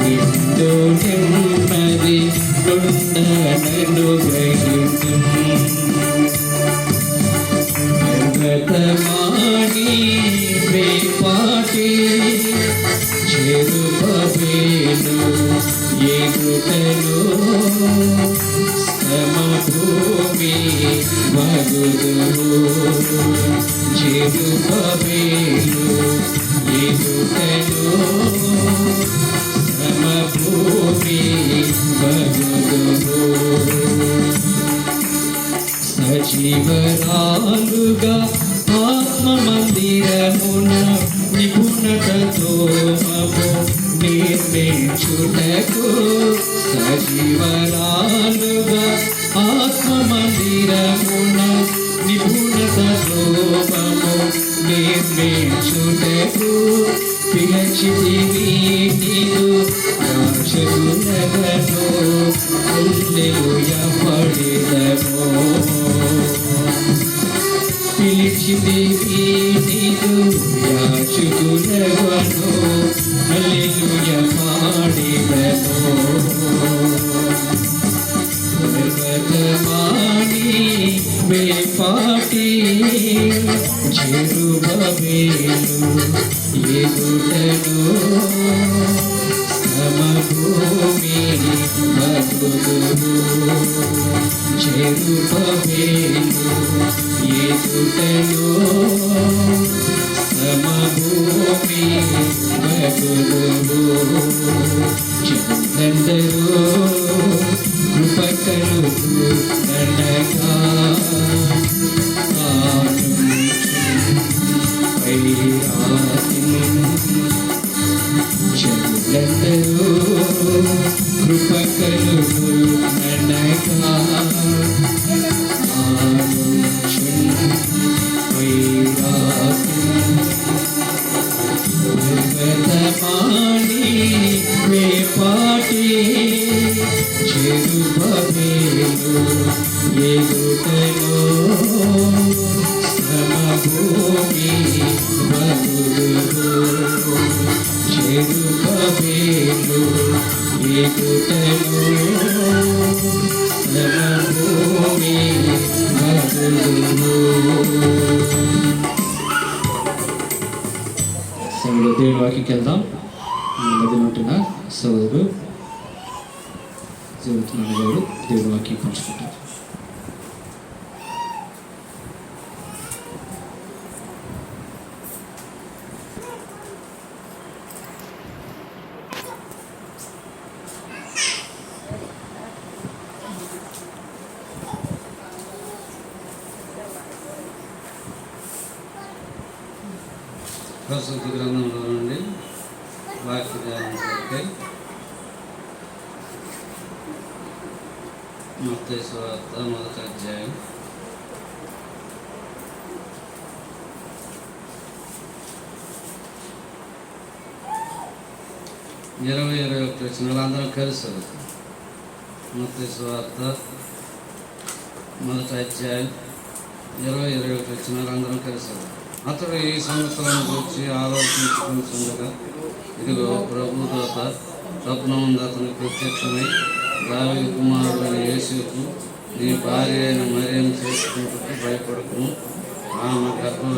నిండు నెమ్మది నుండు గ్రహించు వర్తమానివే పాటి చెరువవేలు ఎదుటలో సమభూమి మగులు చెరువవేలు ఎదుటలో సమభూమి మగులు సజీవరాలుగా ఆత్మ మందిరమున నిపుణతతో నిర్మించుటకు సజీవరాలుగా ఆత్మ మందిరమున నిపుణతతో నిర్మించుటకు పిలచితివి నీదు రాక్షసులగను హల్లెలూయా పాడెదము పిలిచితివి నీదు యాచకులగను హల్లెలూయా పాడెదము వర్తమానివే పాటి చెరువవేలు ఎదుటలో సమభూమి మగులు చెరువవేలు ఎదుటలో సమభూమి మగులు చందందరూ కృపకలు ననగా చందందరూ కృపకలు ననగా వర్తమానివే పాటి చెరువవేలు ఎదుటలో సమభూమి మగులు చెరువవేలు సమయంలో దేవుని వాక్యకి వెళ్దాం. మధ్యలో ఉంటున్న సోదరుడు జీవితున్నాను గారు దేవుని వాక్యం పంచుకుంటారు. పరిశుద్ధ గ్రంథంలో నుండి వాక్య ధ్యానం కొరకై మత్తయి సువార్త 1వ అధ్యాయం 20-21 వచనాలు అందరం కలిసి చదువుతాం. మత్తయి సువార్త 1వ అధ్యాయం 20-21 వచనాలు అందరం కలిసి చదువుతాం. అతడు ఈ సంగతులను గురించి ఆలోచించుకుంటుండగా ఇదిగో ప్రభు దూత స్వప్నముందు అతనికి ప్రత్యక్షమై దావీదు కుమారుడైన యేసుకు నీ భార్య అయిన మరియను చేసుకుంటూ భయపడకుము, ఆమె గర్భం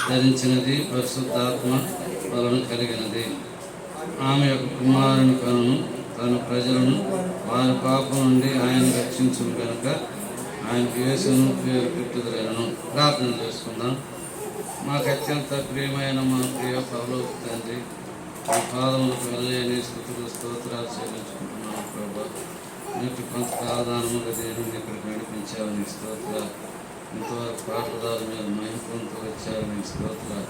ధరించినది పరిశుద్ధాత్మ వలన కలిగినది, ఆమె యొక్క కుమారుని కనును తన ప్రజలను వారి పాపం నుండి ఆయన రక్షించును కనుక ఆయనకు యేసును పేరు పెట్టుదలను. ప్రార్థన చేసుకుందాం. మాకు అత్యంత ప్రియమైన మా ప్రియ పరలోక తండ్రి, మీ పాదములకు వెళ్ళలేని స్థుతులు స్తోత్రాలు చెల్లించుకుంటున్నాను ప్రభా. నీకు కొంతకాలదానముగా దేవుని ఇక్కడికి నడిపించావు, నీ స్తోత్రాలు. ఇంతవరకు పాటదారు మీద మహిమ పొందుతూ వచ్చారు, నీ స్తోత్రాలు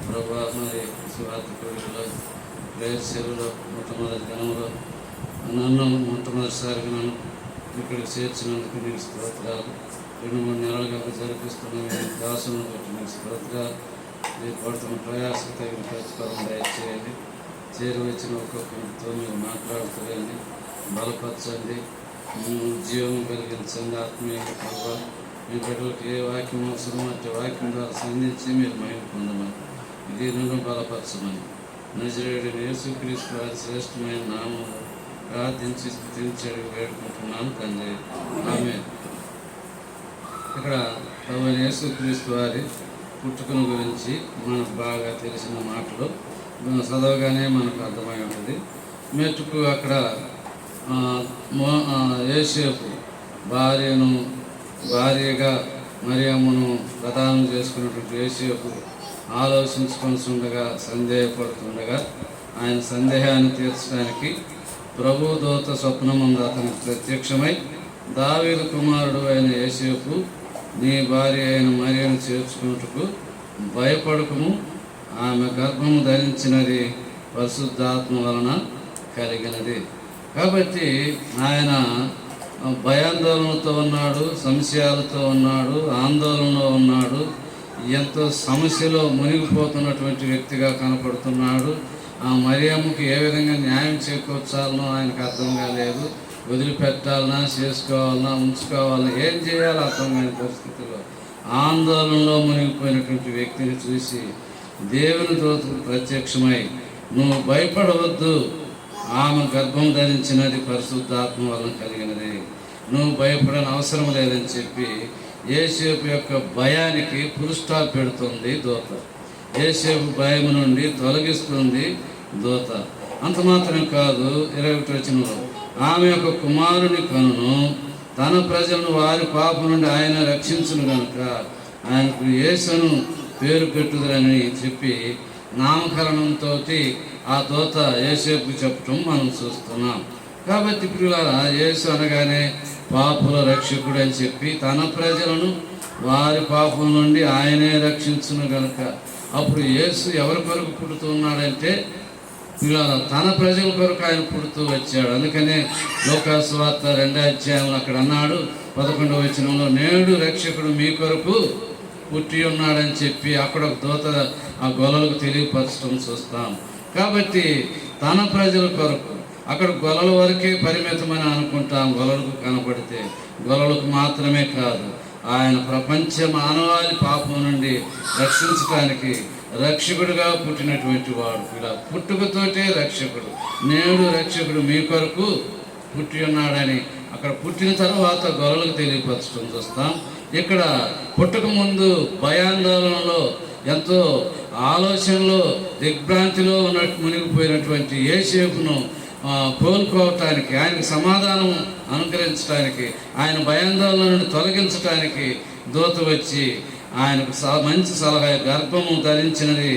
ప్రభా. మరి స్వార్థ కొడుకులో ప్రేయర్ సెలవులో మొట్టమొదటి దినంలో నన్ను మొట్టమొదటిసారిగా నన్ను ఇక్కడికి చేర్చినందుకు నీకు స్తోత్రాలు. 2-3 నెలలుగా జరిపిస్తున్న దాసులను బట్టి మీకు స్తోత్రాలు. మీరు పడుతున్న ప్రయాసకు తగిన ప్రతిఫలం దయచేయండి. చేరి వచ్చిన ఒక్కొక్కరితో మీరు మాట్లాడుతురండి, బలపరచండి, జీవం కలిగించండి. ఆత్మీయంగా ప్రభావ మీ బిడ్డలకు ఏ వాక్యం అవసరం అంటే వాక్యం ద్వారా సంధించి మీరు మహిమ పొందమని, ఇది నన్ను బలపరచమని నజరేయుడైన యేసుక్రీస్తు వారి శ్రేష్టమైన నామములో ప్రార్థించి స్తుతించి వేడుకుంటున్నాను తండ్రి, ఆమేన్. ఇక్కడ ప్రభువైన యేసుక్రీస్తు వారి పుట్టుకను గురించి మనకు బాగా తెలిసిన మాటలు చదవగానే మనకు అర్థమై ఉంటుంది. మెట్టుకు అక్కడ యోసేపు భార్యగా మరియమ్మను ప్రదానం చేసుకున్నటువంటి యోసేపు ఆలోచించుకొనిస్తుండగా, సందేహపడుతుండగా ఆయన సందేహాన్ని తీర్చడానికి ప్రభు దూత స్వప్నముందు అతనికి ప్రత్యక్షమై దావీదు కుమారుడు అయిన యోసేపు నీ భార్య అయిన మరియను చేర్చుకున్నట్టుకు భయపడకము, ఆమె గర్భము ధరించినది పరిశుద్ధాత్మ వలన కలిగినది. కాబట్టి ఆయన భయాందోళనతో ఉన్నాడు, సంశయాలతో ఉన్నాడు, ఆందోళనలో ఉన్నాడు, ఎంతో సమస్యలో మునిగిపోతున్నటువంటి వ్యక్తిగా కనపడుతున్నాడు. ఆ మరియమ్మకి ఏ విధంగా న్యాయం చేకూర్చాలనో ఆయనకు అర్థం కాలేదు. వదిలిపెట్టాలన్నా, చేసుకోవాలన్నా, ఉంచుకోవాలన్నా, ఏం చేయాలో అర్థం కాని పరిస్థితిలో ఆందోళనలో మునిగిపోయినటువంటి వ్యక్తిని చూసి దేవుని దూతకు ప్రత్యక్షమై నువ్వు భయపడవద్దు, ఆమె గర్భం ధరించినది పరిశుద్ధాత్మ వలన కలిగినది, నువ్వు భయపడని అవసరం లేదని చెప్పి యోసేపు యొక్క భయానికి ఫుల్ స్టాప్ పెడుతుంది దూత. యోసేపు భయం నుండి తొలగిస్తుంది దూత. అంత మాత్రం కాదు, 21వ వచనంలో ఆమె యొక్క కుమారుని కనును తన ప్రజలను వారి పాపం నుండి ఆయన రక్షించును కనుక ఆయనకు యేసును పేరు పెట్టుదరని చెప్పి నామకరణంతో ఆ దూత యేసేపుకు చెప్పటం మనం చూస్తున్నాం. కాబట్టి ప్రియులారా, యేసు అనగానే పాపుల రక్షకుడు అని చెప్పి తన ప్రజలను వారి పాపం నుండి ఆయనే రక్షించును కనుక, అప్పుడు యేసు ఎవరి కొరకు పుడుతున్నాడంటే పిల్లల తన ప్రజల కొరకు ఆయన పుడుతూ వచ్చాడు. అందుకనే లోకాసు సువార్త 2వ అధ్యాయంలో అక్కడ అన్నాడు 11వ వచనంలో, నేడు రక్షకుడు మీ కొరకు పుట్టి ఉన్నాడని చెప్పి అక్కడ ఒక దూత ఆ గొల్లలకు తెలియపరచడం చూస్తాం. కాబట్టి తన ప్రజల కొరకు, అక్కడ గొల్లల వరకే పరిమితమని అనుకుంటాం. గొల్లలకు కనపడితే గొల్లలకు మాత్రమే కాదు, ఆయన ప్రపంచ మానవాళి పాపం నుండి రక్షించడానికి రక్షకుడుగా పుట్టినటువంటి వాడు. ఇలా పుట్టుకతోటే రక్షకుడు. నేడు రక్షకుడు మీ కొరకు పుట్టి ఉన్నాడని అక్కడ పుట్టిన తర్వాత గొల్లలకు తెలియపరచడం చూస్తాం. ఇక్కడ పుట్టక ముందు భయాందోళనలో ఎంతో ఆలోచనలో దిగ్భ్రాంతిలో మునిగిపోయినటువంటి యోసేపును కోలుకోవటానికి, ఆయనకు సమాధానం అనుగ్రహించడానికి, ఆయన భయాందోళన నుండి తొలగించడానికి దూత వచ్చి ఆయనకు మంచి సలహా, గర్భము ధరించినది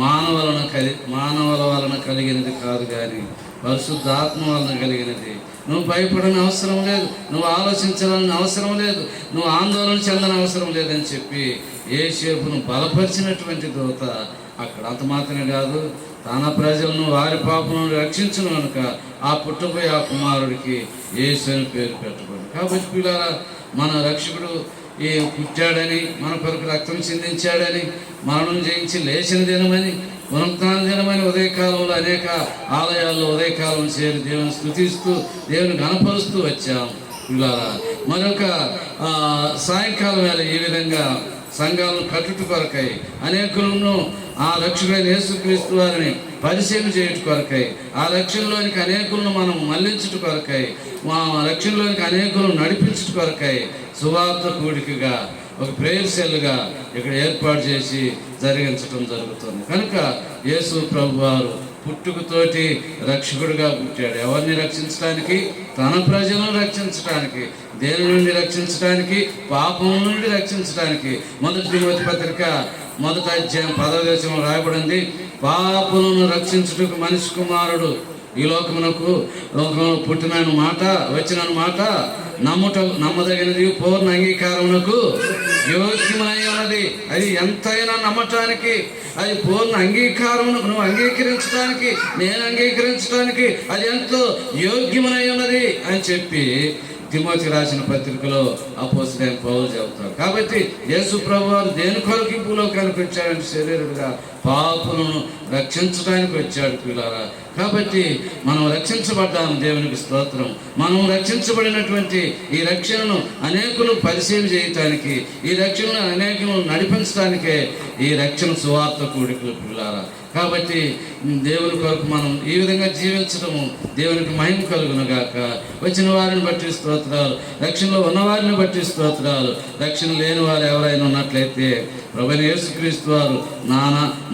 మానవుల వలన కలిగినది కాదు కానీ పరిశుద్ధాత్మ వలన కలిగినది. నువ్వు భయపడని అవసరం లేదు, నువ్వు ఆలోచించాలని అవసరం లేదు, నువ్వు ఆందోళన చెందని అవసరం లేదని చెప్పి యోసేపును బలపరిచినటువంటి దూత అక్కడ. అంత మాత్రమే కాదు, తన ప్రజలను వారి పాపలను రక్షించును కనుక ఆ పుట్టబోయే ఆ కుమారుడికి యేసు అని పేరు పెట్టబడి. కాబట్టి పిల్లల మన రక్షకుడు పుట్టాడని, మన కొరకు రక్తం చిందించాడని, మరణం జయించి లేచిన దినమని, పునరుత్థాన దినమని ఉదయకాలంలో అనేక ఆలయాల్లో ఉదయకాలం చేరి దేవుని స్తుతిస్తూ దేవుని గణపరుస్తూ వచ్చాం పిల్లల. మరొక సాయంకాలం వేళ ఈ విధంగా సంఘాలను కట్టుట కొరకై అనేకులను ఆ రక్షకుడైన యేసుక్రీస్తు వారిని పరిచయం చేయుట కొరకై, ఆ రక్షణలోనికి అనేకులను మనం మళ్లించుట కొరకై, మా రక్షణలోనికి అనేకులను నడిపించుట కొరకై సువార్త కూడికగా ఒక ప్రేయర్ సెల్గా ఇక్కడ ఏర్పాటు చేసి జరిగించడం జరుగుతుంది. కనుక యేసు ప్రభు వారు పుట్టుకతోటి రక్షకుడిగా పుట్టాడు. ఎవరిని రక్షించడానికి? తన ప్రజలను రక్షించడానికి. దేని నుండి రక్షించడానికి? పాపం నుండి రక్షించడానికి. మొదటి తిమోతి పత్రిక 1వ అధ్యాయం 10వ వచనంలో రాయబడింది, పాపులను రక్షించుటకు మనిషి కుమారుడు ఈ లోకంలో పుట్టిన మాట, వచ్చిన మాట నమ్మదగినది, పూర్ణ అంగీకారమునకు యోగ్యమై ఉన్నది. అది ఎంతైనా నమ్మటానికి, అది పూర్ణ అంగీకారమునకు నువ్వు అంగీకరించడానికి, నేను అంగీకరించడానికి అది ఎంతో యోగ్యమై ఉన్నది అని చెప్పి తిమోతి రాసిన పత్రికలో అపోస్తలుడైన పౌలు చెబుతాడు. కాబట్టి యేసు ప్రభువారు దేని కొరకు ఈ భూలోకానికి వచ్చాడంటే శరీరుడుగా పాపులను రక్షించడానికి వచ్చాడు పిల్లారా. కాబట్టి మనం రక్షించబడ్డాము, దేవునికి స్తోత్రం. మనం రక్షించబడినటువంటి ఈ రక్షణను అనేకులు పరిచయం చేయటానికి, ఈ రక్షణను అనేకులను నడిపించడానికే ఈ రక్షణ సువార్త కూడికలు పిల్లారా. కాబట్టి దేవుని కొరకు మనం ఈ విధంగా జీవించడము దేవునికి మహిమ కలుగును గాక. వచ్చిన వారిని బట్టి స్తోత్రాలు, రక్షణలో ఉన్నవారిని బట్టి స్తోత్రాలు. రక్షణ లేని వారు ఎవరైనా ఉన్నట్లయితే ప్రభువైన యేసుక్రీస్తు వారు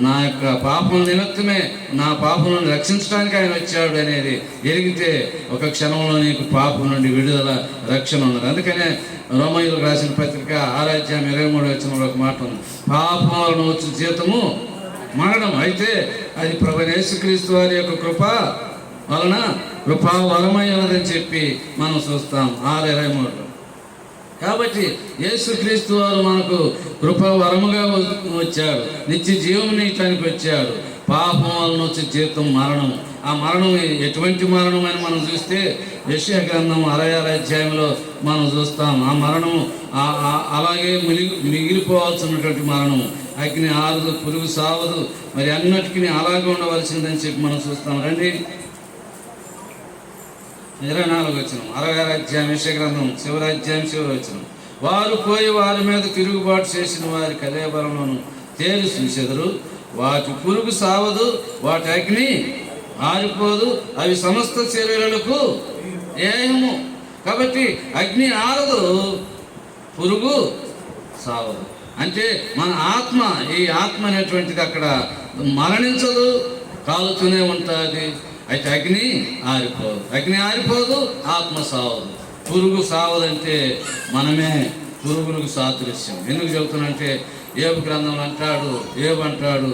నా యొక్క పాపం నిమిత్తమే, నా పాపం రక్షించడానికి ఆయన వచ్చాడు అనేది ఎరిగితే ఒక క్షణంలో నీకు పాపం నుండి విడుదల, రక్షణ ఉన్నది. అందుకనే రోమీయులకు రాసిన పత్రిక 6వ అధ్యాయం 23వ వచనంలో ఒక మాట ఉంది, పాపం వలన వచ్చే జీతము మరణం. అయితే అది ప్రభువైన యేసుక్రీస్తు వారి యొక్క కృప వలన కృపా వరమై ఉన్నదని చెప్పి మనం చూస్తాం 6:23. కాబట్టి యేసుక్రీస్తు వారు మనకు కృప వరముగా వచ్చాడు, నిత్య జీవం నీయటానికి వచ్చాడు. పాపం వలన వచ్చే జీతం మరణం. ఆ మరణం ఎటువంటి మరణం అని మనం చూస్తే యెషయా గ్రంథం 66వ అధ్యాయంలో మనం చూస్తాం. ఆ మరణం అలాగే మిగిలిపోవాల్సినటువంటి మరణం. అగ్ని ఆరదు, పురుగు సావదు, మరి అన్నిటికీ అలాగే ఉండవలసిందని చెప్పి మనం చూస్తాం. రండి 24వ వచనం 66వ అధ్యాయం యెషయా గ్రంథం చివరి అధ్యాయం చివరి వచనం, వారు పోయి వారి మీద తిరుగుబాటు చేసిన వారి కలేబరంలోను తేలి చూసెదరు, వాటి పురుగు సావదు, వాటి అగ్ని ఆరిపోదు, అవి సమస్త శరీరాలకు ఏమము. కాబట్టి అగ్ని ఆరదు, పురుగు సావదు. అంటే మన ఆత్మ, ఈ ఆత్మ అనేటువంటిది అక్కడ మరణించదు, కాలుతూనే ఉంటుంది. అయితే అగ్ని ఆరిపోదు, అగ్ని ఆరిపోదు, ఆత్మ సావదు. పురుగు సావదంటే మనమే పురుగులకు సాదృశ్యం. ఎందుకు చెబుతున్నంటే ఏబు గ్రంథంలో అంటాడు,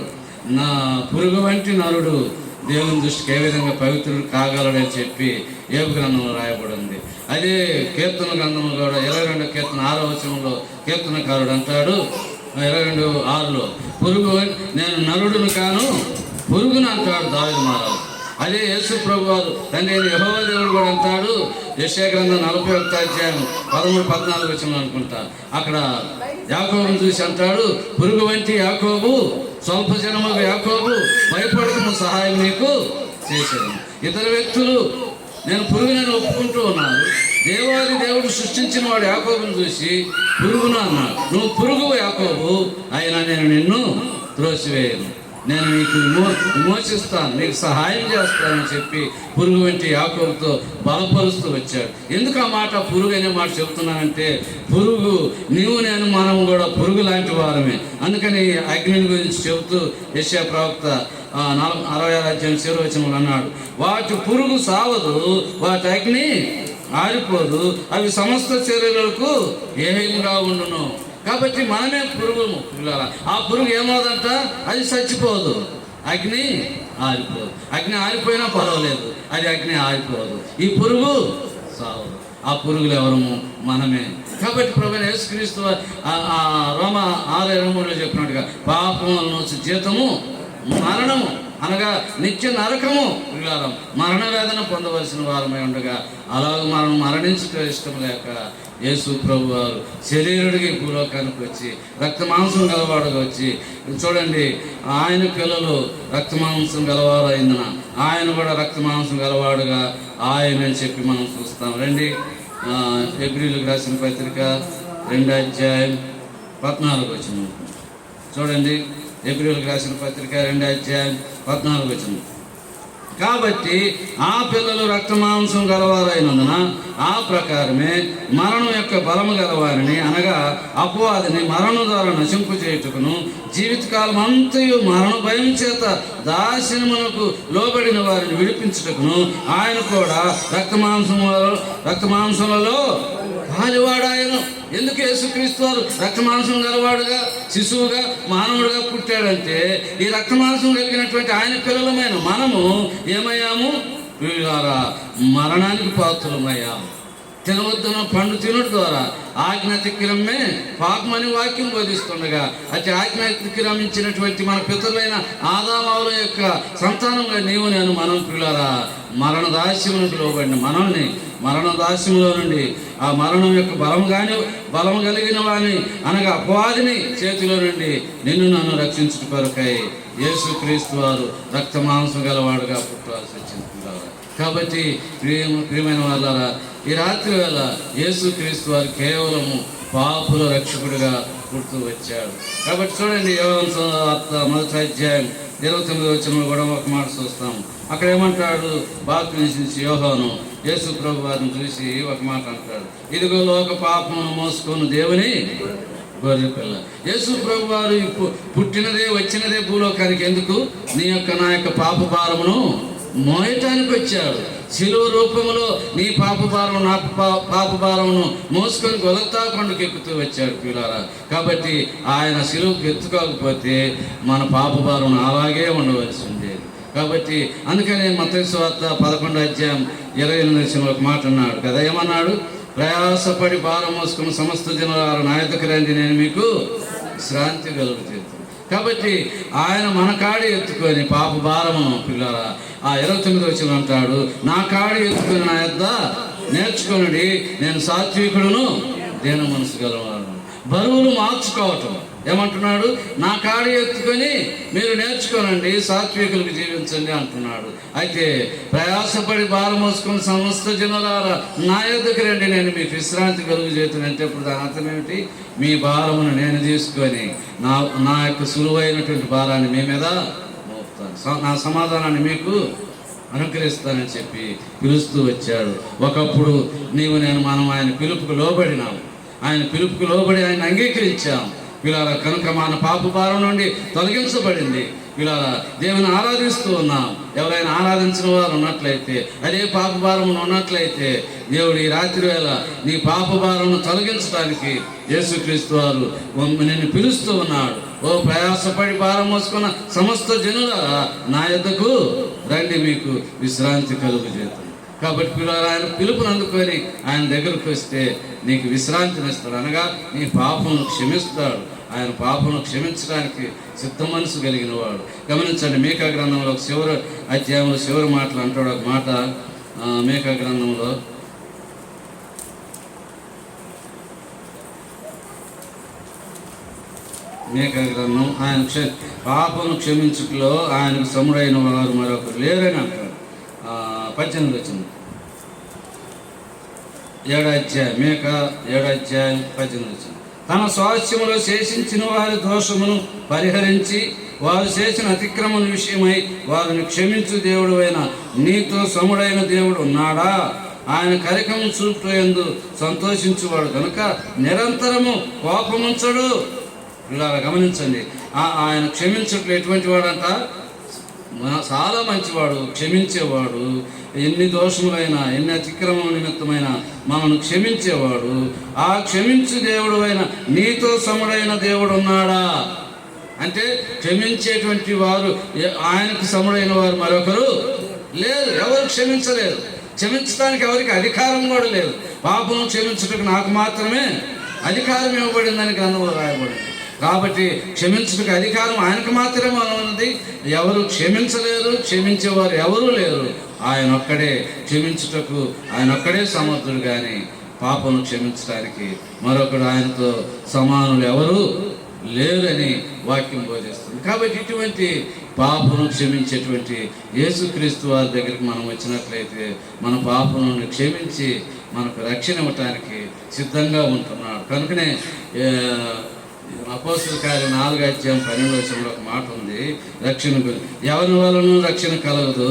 నా పురుగు వంటి నరుడు దేవుని దృష్టికి ఏ విధంగా పవిత్రుడు కాగలడని చెప్పి ఏబు గ్రంథంలో రాయబడింది. అదే కీర్తన గ్రంథంలో కూడా 22వ కీర్తన 6వ వచనంలో కీర్తనకారుడు అంటాడు 22:6లో, పురుగు నేను నరుడును కాను పురుగును అంటాడు దావీదు మహారాజు. అదే యేసు ప్రభు వారు తండ్రి యెహోవా దేవుడు కూడా అంటాడు యెషయా గ్రంథం 41వ అధ్యాయం 13-14 వచనంలో అనుకుంటా. అక్కడ యాకోబును చూసి అంటాడు, పురుగు వంటి యాకోబు, స్వల్ప జనముకు యాకోబు, భయపడకము, సహాయం నీకు చేశాను. ఇతర వ్యక్తులు నేను పురుగునని ఒప్పుకుంటూ ఉన్నాను. దేవాది దేవుడు సృష్టించిన వాడు యాకోబును చూసి పురుగును అన్నాడు. నువ్వు పురుగు యాకోబు, అయినా నేను నిన్ను త్రోసివేయను. నేను మీకు విమోచిస్తాను, మీకు సహాయం చేస్తానని చెప్పి పురుగు వంటి యాకోబుతో బలపరుస్తూ వచ్చాడు. ఎందుకు ఆ మాట పురుగు అనే మాట చెప్తున్నానంటే, పురుగు నీవు నేను మనం కూడా పురుగు లాంటి వారమే. అందుకని అగ్నిని గురించి చెబుతూ యెషయా ప్రవక్త 66 అన్నాడు, వాటి పురుగు సావదు, వాటి అగ్ని ఆరిపోదు, అవి సమస్త శరీరాలకు ఏహ్యంగా ఉండును. కాబట్టి మనమే పురుగుము పిల్లల. ఆ పురుగు ఏమవుదంట, అది చచ్చిపోదు, అగ్ని ఆరిపోదు. అగ్ని ఆరిపోయినా పర్వాలేదు, అది అగ్ని ఆరిపోదు. ఈ పురుగు సావదు. ఆ పురుగులు ఎవరము? మనమే. కాబట్టి ప్రభువైన యేసుక్రీస్తు రోమ 6:23 చెప్పినట్టుగా పాపములను జీతము మరణము, అనగా నిత్య నరకము. పిల్లారం మరణ వేదన పొందవలసిన వారమై ఉండగా అలాగ మనం మరణించడం ఇష్టం లేక యేసు ప్రభు వారు శరీరుడికి భూలోకానికి వచ్చి రక్త మాంసం గలవాడుగా వచ్చి, చూడండి ఆయన పిల్లలు రక్త మాంసం గలవారు అయిందన ఆయన కూడా రక్త మాంసం గలవాడుగా ఆయన అని చెప్పి మనం చూస్తాం. రండి హెబ్రీయులకు రాసిన పత్రిక 2:14 చూడండి. హెబ్రీయులకు రాసిన పత్రిక 2:14. కాబట్టి ఆ పిల్లలు రక్త మాంసం గలవారైనందున ఆ ప్రకారమే మరణం యొక్క బలము గలవారిని, అనగా అపవాదిని మరణం ద్వారా నశింపు చేయుటకును, జీవితకాలం అంతయు మరణ భయం చేత దాస్యమునకు లోబడిన వారిని విడిపించుటకును ఆయన కూడా రక్త మాంసములలో పాలివాడాయను. ఎందుకు యేసుక్రీస్తు వారు రక్త మాంసం గలవాడుగా, శిశువుగా, మానవుడుగా పుట్టాడంటే, ఈ రక్త మాంసం కలిగినటువంటి ఆయన పిల్లలమైన మనము ఏమయ్యాము? మరణానికి పాత్రలమయ్యాము. తినవద్దన పండు తినడం ద్వారా ఆజ్ఞ అతిక్రమే పాపమని వాక్యం బోధిస్తుండగా, అతి ఆజ్ఞ అతిక్రమించినటువంటి మన పితరులైన ఆదాముల యొక్క సంతానంగా నీవు నేను మనం పిల్లరా మరణ దాస్యములకు లోబడిన మనల్ని మరణ దాస్యంలో నుండి ఆ మరణం యొక్క బలము కలిగిన వాని, అనగా అపవాదిని చేతిలో నుండి నిన్ను నన్ను రక్షించుట కొరకై యేసుక్రీస్తు వారు రక్త మాంసం గలవాడుగా పుట్టాల్సి వచ్చింది. కాబట్టి ప్రియమైన వాళ్ళారా, ఈ రాత్రి వేళ యేసుక్రీస్తు వారు కేవలము పాపుల రక్షకుడిగా పుడుతూ వచ్చాడు. కాబట్టి చూడండి, యోహాను సువార్త 1:29 కూడా ఒక మాట చూస్తాము. అక్కడ ఏమంటాడు? బాప్తిస్మం యోహాను యేసు ప్రభు వారిని చూసి ఒక మాట అంటాడు, ఇదిగో లోక పాపమును మోసుకొని దేవుని గొర్రె పిల్ల. యేసు ప్రభు వారు వచ్చినదే భూలోకానికి ఎందుకు? నీ యొక్క నా యొక్క పాప భారమును మోయటానికి వచ్చాడు. శిలువ రూపంలో నీ పాప భారం నా పాప భారమును మోసుకొని గొలతా కొండకు ఎక్కుతూ వచ్చాడు పిల్లారా. కాబట్టి ఆయన శిలువకు ఎత్తుకోకపోతే మన పాప భారం అలాగే ఉండవలసి ఉండేది. కాబట్టి అందుకనే మత్తయి సువార్త 11:28 ఒక మాట అన్నాడు కదా. ఏమన్నాడు? ప్రయాసపడి భారం మోసుకున్న సమస్త జనులారా నా యొద్దకు రండి, నేను మీకు విశ్రాంతి కలుగజేస్తాను. కాబట్టి ఆయన మన కాడి ఎత్తుకొని పాప భారమును పిల్లరా 29 అంటాడు, నా కాడి ఎత్తుకొని నా యొద్ద నేర్చుకొనుడి, నేను సాత్వికుడును దీన మనసు గలవాడు. బరువులు మార్చుకోవటం ఏమంటున్నాడు? నా కాడి ఎత్తుకొని మీరు నేర్చుకోనండి, సాత్వికులకు జీవించండి అంటున్నాడు. అయితే ప్రయాసపడి భారం మోసుకుని సమస్త జనులారా నా యొద్దకు రండి, నేను మీకు విశ్రాంతి కలుగజేస్తాను అంటే ఇప్పుడు దాని అర్థం ఏమిటి? మీ భారమును నేను తీసుకొని నా యొక్క సులువైనటువంటి భారాన్ని మీ మీద మోపుతాను, నా సమాధానాన్ని మీకు అనుగ్రహిస్తానని చెప్పి పిలుస్తూ వచ్చాడు. ఒకప్పుడు మనం ఆయన పిలుపుకు లోబడినాము, ఆయన పిలుపుకు లోబడి ఆయన అంగీకరించాం పిల్లారా. కనుక మన పాప భారం నుండి తొలగించబడింది పిల్లారా. దేవుని ఆరాధిస్తూ ఉన్నాం. ఎవరైనా ఆరాధించిన వారు ఉన్నట్లయితే, అదే పాప భారం ఉన్నట్లయితే, దేవుడు ఈ రాత్రి వేళ నీ పాప భారం తొలగించడానికి యేసుక్రీస్తు వారు నిన్ను పిలుస్తూ ఉన్నాడు. ఓ ప్రయాసపడి భారం మోసుకున్న సమస్త జనులారా నా యొద్దకు రండి, మీకు విశ్రాంతి కలుగజేస్తాను. కాబట్టి పిల్లలు ఆయన పిలుపుని అందుకొని ఆయన దగ్గరకు వస్తే నీకు విశ్రాంతినిస్తాడు, అనగా నీ పాపమును క్షమిస్తాడు. ఆయన పాపమును క్షమించడానికి సిద్ధ మనసు కలిగిన వాడు. గమనించండి, మీకా గ్రంథంలో చివరి అధ్యాయంలో చివరి మాటలు అంటాడు. ఒక మాట మీకా గ్రంథంలో ఆయన పాపను క్షమించుటలో ఆయనకు సముడైన వారు మరొకరు లేరని అంటాడు. 18 మీకా 7:18 తన స్వాస్థ్యములో శేషించిన వారి దోషమును పరిహరించి వారు చేసిన అతిక్రమణ విషయమై వారిని క్షమించు దేవుడైన నీతో సముడైన దేవుడు ఉన్నాడా? ఆయన కరికము చూపుయందు సంతోషించువాడు కనుక నిరంతరము కోపముంచడు. ఇలా గమనించండి, ఆయన క్షమించట్లు ఎటువంటి వాడంట? చాలా మంచివాడు, క్షమించేవాడు. ఎన్ని దోషములైనా ఎన్ని అతిక్రమం నిమిత్తమైన మనను క్షమించేవాడు. ఆ క్షమించు దేవుడు అయిన నీతో సముడైన దేవుడు ఉన్నాడా అంటే క్షమించేటువంటి వారు ఆయనకు సముడైన వారు మరొకరు లేదు. ఎవరు క్షమించలేరు. క్షమించడానికి ఎవరికి అధికారం కూడా లేదు. పాపం క్షమించుటకు నాకు మాత్రమే అధికారం ఇవ్వబడిందని గ్రంథంలో రాయబడింది. కాబట్టి క్షమించుటకు అధికారం ఆయనకు మాత్రమే ఉన్నది. ఎవరు క్షమించలేరు, క్షమించేవారు ఎవరూ లేరు. ఆయన ఒక్కడే క్షమించుటకు, ఆయన ఒక్కడే సమర్థుడు. కానీ పాపను క్షమించడానికి మరొకడు ఆయనతో సమానులు ఎవరు లేరని వాక్యం బోధిస్తుంది. కాబట్టి ఇటువంటి పాపను క్షమించేటువంటి యేసుక్రీస్తు వారి దగ్గరికి మనం వచ్చినట్లయితే మన పాపను క్షమించి మనకు రక్షణ ఇవ్వటానికి సిద్ధంగా ఉంటున్నాడు. కనుకనే అపోస్తలుల కార్యం 4:12 ఒక మాట ఉంది, రక్షణ ఎవరి వలన రక్షణ కలగదు,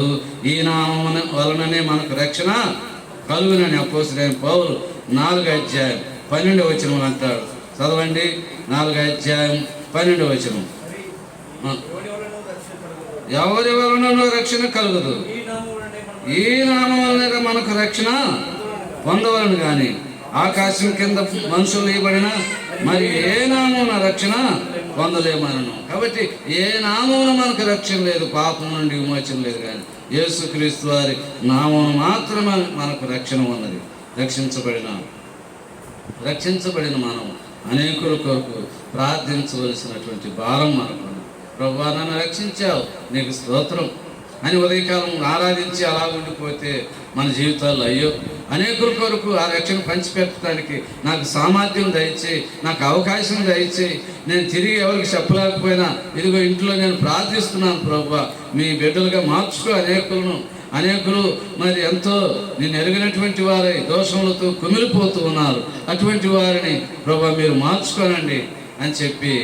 ఈ నామం వలననే మనకు రక్షణ కలుగునని అపోస్తలుడైన పౌలు 4:12 అంటాడు. చదవండి, 4:12. ఎవరి వలన రక్షణ కలుగదు, ఈ నామం వలన మనకు రక్షణ పొందవలను కానీ ఆకాశం కింద మనుషులు ఇవ్వబడిన మరి ఏ నామమున రక్షణ పొందలేమనను. కాబట్టి ఏ నామమున మనకు రక్షణ లేదు, పాపం నుండి విమోచన లేదు. కానీ యేసుక్రీస్తు వారి నామమున మాత్రమే మనకు రక్షణ ఉన్నది. రక్షించబడిన మనం అనేకుల కొరకు ప్రార్థించవలసినటువంటి భారం మనకు. ప్రభువా, నన్ను రక్షించావు, నీకు స్తోత్రం అని ఉదయకాలం ఆరాధించి అలా ఉండిపోతే మన జీవితాల్లో అయ్యో అనేకుల కొరకు ఆ రక్షణ పంచిపెట్టడానికి నాకు సామర్థ్యం దయచేయి, నాకు అవకాశం దయచేయి. నేను తిరిగి ఎవరికి చెప్పలేకపోయినా ఇదిగో ఇంట్లో నేను ప్రార్థిస్తున్నాను ప్రభువా, మీ బిడ్డలుగా మార్చుకో. అనేకులు మరి ఎంతో నేను ఎరిగినటువంటి వారై దోషములతో కుమిలిపోతూ ఉన్నారు. అటువంటి వారిని ప్రభువా మీరు మార్చుకోనండి అని చెప్పి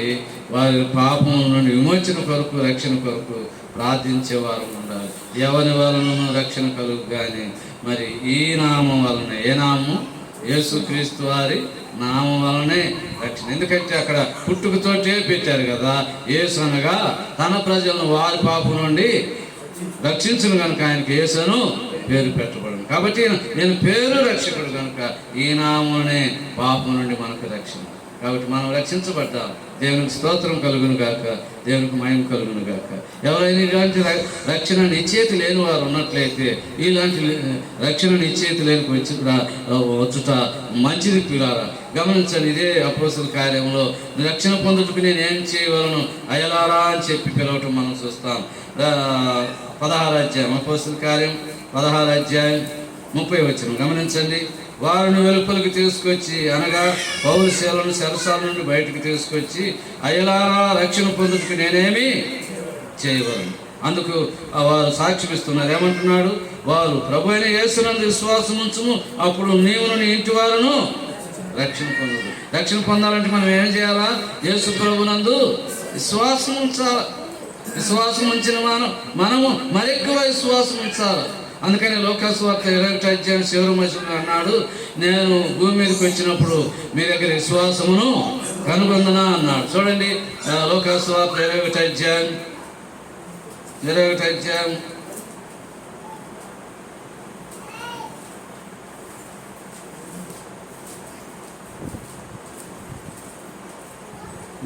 వారి పాపం నుండి విమోచన కొరకు, రక్షణ కొరకు ప్రార్థించేవారు ఉండాలి. ఎవరి వలన రక్షణ కలుగు కానీ మరి ఈ నామం వలనే, ఏ నామం? యేసుక్రీస్తు వారి నామం వలనే రక్షణ. ఎందుకంటే అక్కడ పుట్టుకతోటే పెట్టారు కదా, యేసు అనగా తన ప్రజలను వారి పాపం నుండి రక్షించును కనుక ఆయనకి యేసును పేరు పెట్టబడను. కాబట్టి నేను పేరు రక్షకుడు కనుక ఈ నామనే పాపం నుండి మనకు రక్షణ. కాబట్టి మనం రక్షించబడ్డాం. దేవునికి స్తోత్రం కలుగును గాక, దేవునికి మహిమ కలుగును గాక. ఎవరైనా ఇలాంటి రక్షణ నిశ్చేతి లేని వారు ఉన్నట్లయితే ఇలాంటి రక్షణ నిశ్చేతి లేని వచ్చుట మంచిది పిల్లారా. గమనించండి, ఇదే అపోస్తలుల కార్యంలో రక్షణ పొందుటకు నేను ఏం చేయవలను అయలారా అని చెప్పి పిలవటం మనం చూస్తాం. 16 అపోస్తలుల కార్యం 16:30 గమనించండి. వారిని వెలుపలికి తీసుకొచ్చి, అనగా పౌలు శీలను చెరసాల నుండి బయటకు తీసుకొచ్చి అయలారా రక్షణ పొందుటకు నేనేమి చేయవలను. అందుకు వారు సాక్ష్యమిస్తున్నారు. ఏమంటున్నాడు? వారు ప్రభు అయిన యేసునందు విశ్వాసం ఉంచుము, అప్పుడు నీవును నీ ఇంటి వారును రక్షణ పొందదు. రక్షణ పొందాలంటే మనం ఏం చేయాలా? యేసు ప్రభునందు విశ్వాసం ఉంచాలి. విశ్వాసం ఉంచిన మనము మరెక్కువ విశ్వాసం ఉంచాలి. అందుకని లోకాసు వార్త 21 చివరి వచనంలో అన్నాడు, నేను భూమి మీదకి వచ్చినప్పుడు మీ దగ్గర విశ్వాసమును కనుగొందనా అన్నాడు. చూడండి, లోకాసు వార్త 21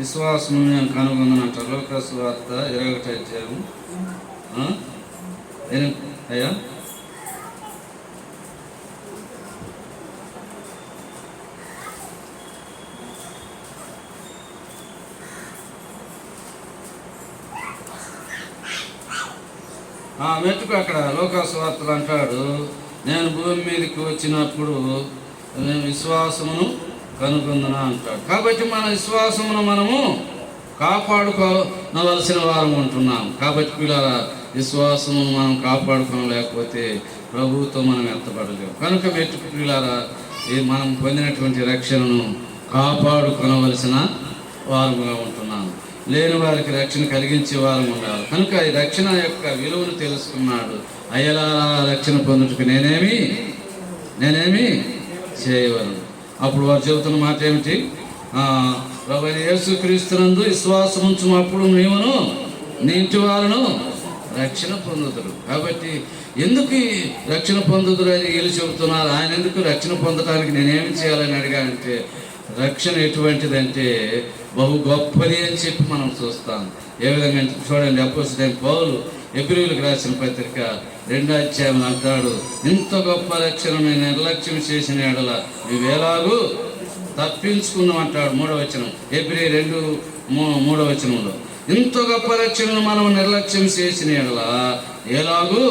విశ్వాసము నేను కనుగొందనంట. లోకాసు వార్త 21 అయ్యా మెట్టుకు అక్కడ లోకాసు వార్తలు అంటాడు, నేను భూమి మీదకి వచ్చినప్పుడు నేను విశ్వాసమును కనుగొందనా అంటాడు. కాబట్టి మన విశ్వాసమును మనము కాపాడుకోవలసిన వారం ఉంటున్నాం. కాబట్టి పిల్లల విశ్వాసమును మనం కాపాడుకోలేకపోతే ప్రభువుతో మనం ఎత్తపడలేము. కనుక మెట్టుకు పిల్లల మనం పొందినటువంటి రక్షణను కాపాడుకొనవలసిన వారముగా ఉంటున్నాం. లేని వారికి రక్షణ కలిగించే వారు ఉండాలి. కనుక ఈ రక్షణ యొక్క విలువను తెలుసుకున్నాడు. అయ్యలా రక్షణ పొందుటకు నేనేమి చేయవలను. అప్పుడు వారు చెబుతున్న మాట ఏమిటి? ప్రభువైన యేసుక్రీస్తునందు విశ్వాసం ఉంచుము, అప్పుడు నీవును నీ ఇంటి వారును రక్షణ పొందుతారు. కాబట్టి ఎందుకు ఈ రక్షణ పొందుతారు అని వీళ్ళు చెబుతున్నారు. ఆయన ఎందుకు రక్షణ పొందడానికి నేనేమి చేయాలని అడిగానంటే, రక్షణ ఎటువంటిదంటే బహు గొప్పది అని చెప్పి మనం చూస్తాం. ఏ విధంగా అంటే చూడండి, అపోస్తలుడైన పౌలు హెబ్రీయులకు రాసిన పత్రిక 2వ అధ్యాయం అంటాడు, ఇంత గొప్ప రక్షణ నేను నిర్లక్ష్యం చేసిన ఎడల నీవేలాగూ తప్పించుకున్నాం అంటాడు. 3వ వచనం, హెబ్రీ 2:3 వచనంలో, ఇంత గొప్ప రక్షణను మనం నిర్లక్ష్యం చేసిన ఎడల ఎలాగూ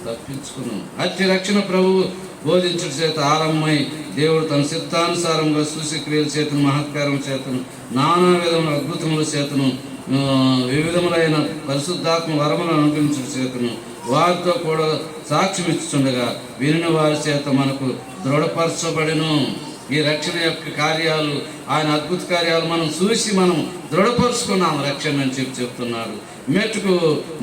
తప్పించుకున్నాం. అట్టి రక్షణ ప్రభువు బోధించుట చేత ఆరంభమై దేవుడు తన చిత్తానుసారంగా సూచక్రియల చేతను, మహత్కారం చేతను, నానా విధముల అద్భుతముల చేతను, వివిధములైన పరిశుద్ధాత్మ వరములను అనుగ్రహించుట చేతను వారితో కూడా సాక్ష్యం ఇచ్చుచుండగా వినిన వారి చేత మనకు దృఢపరచబడెను. ఈ రక్షణ యొక్క కార్యాలు, ఆయన అద్భుత కార్యాలు మనం చూసి మనం దృఢపరుచుకున్నాం రక్షణ అని చెప్తున్నాడు. మెట్టుకు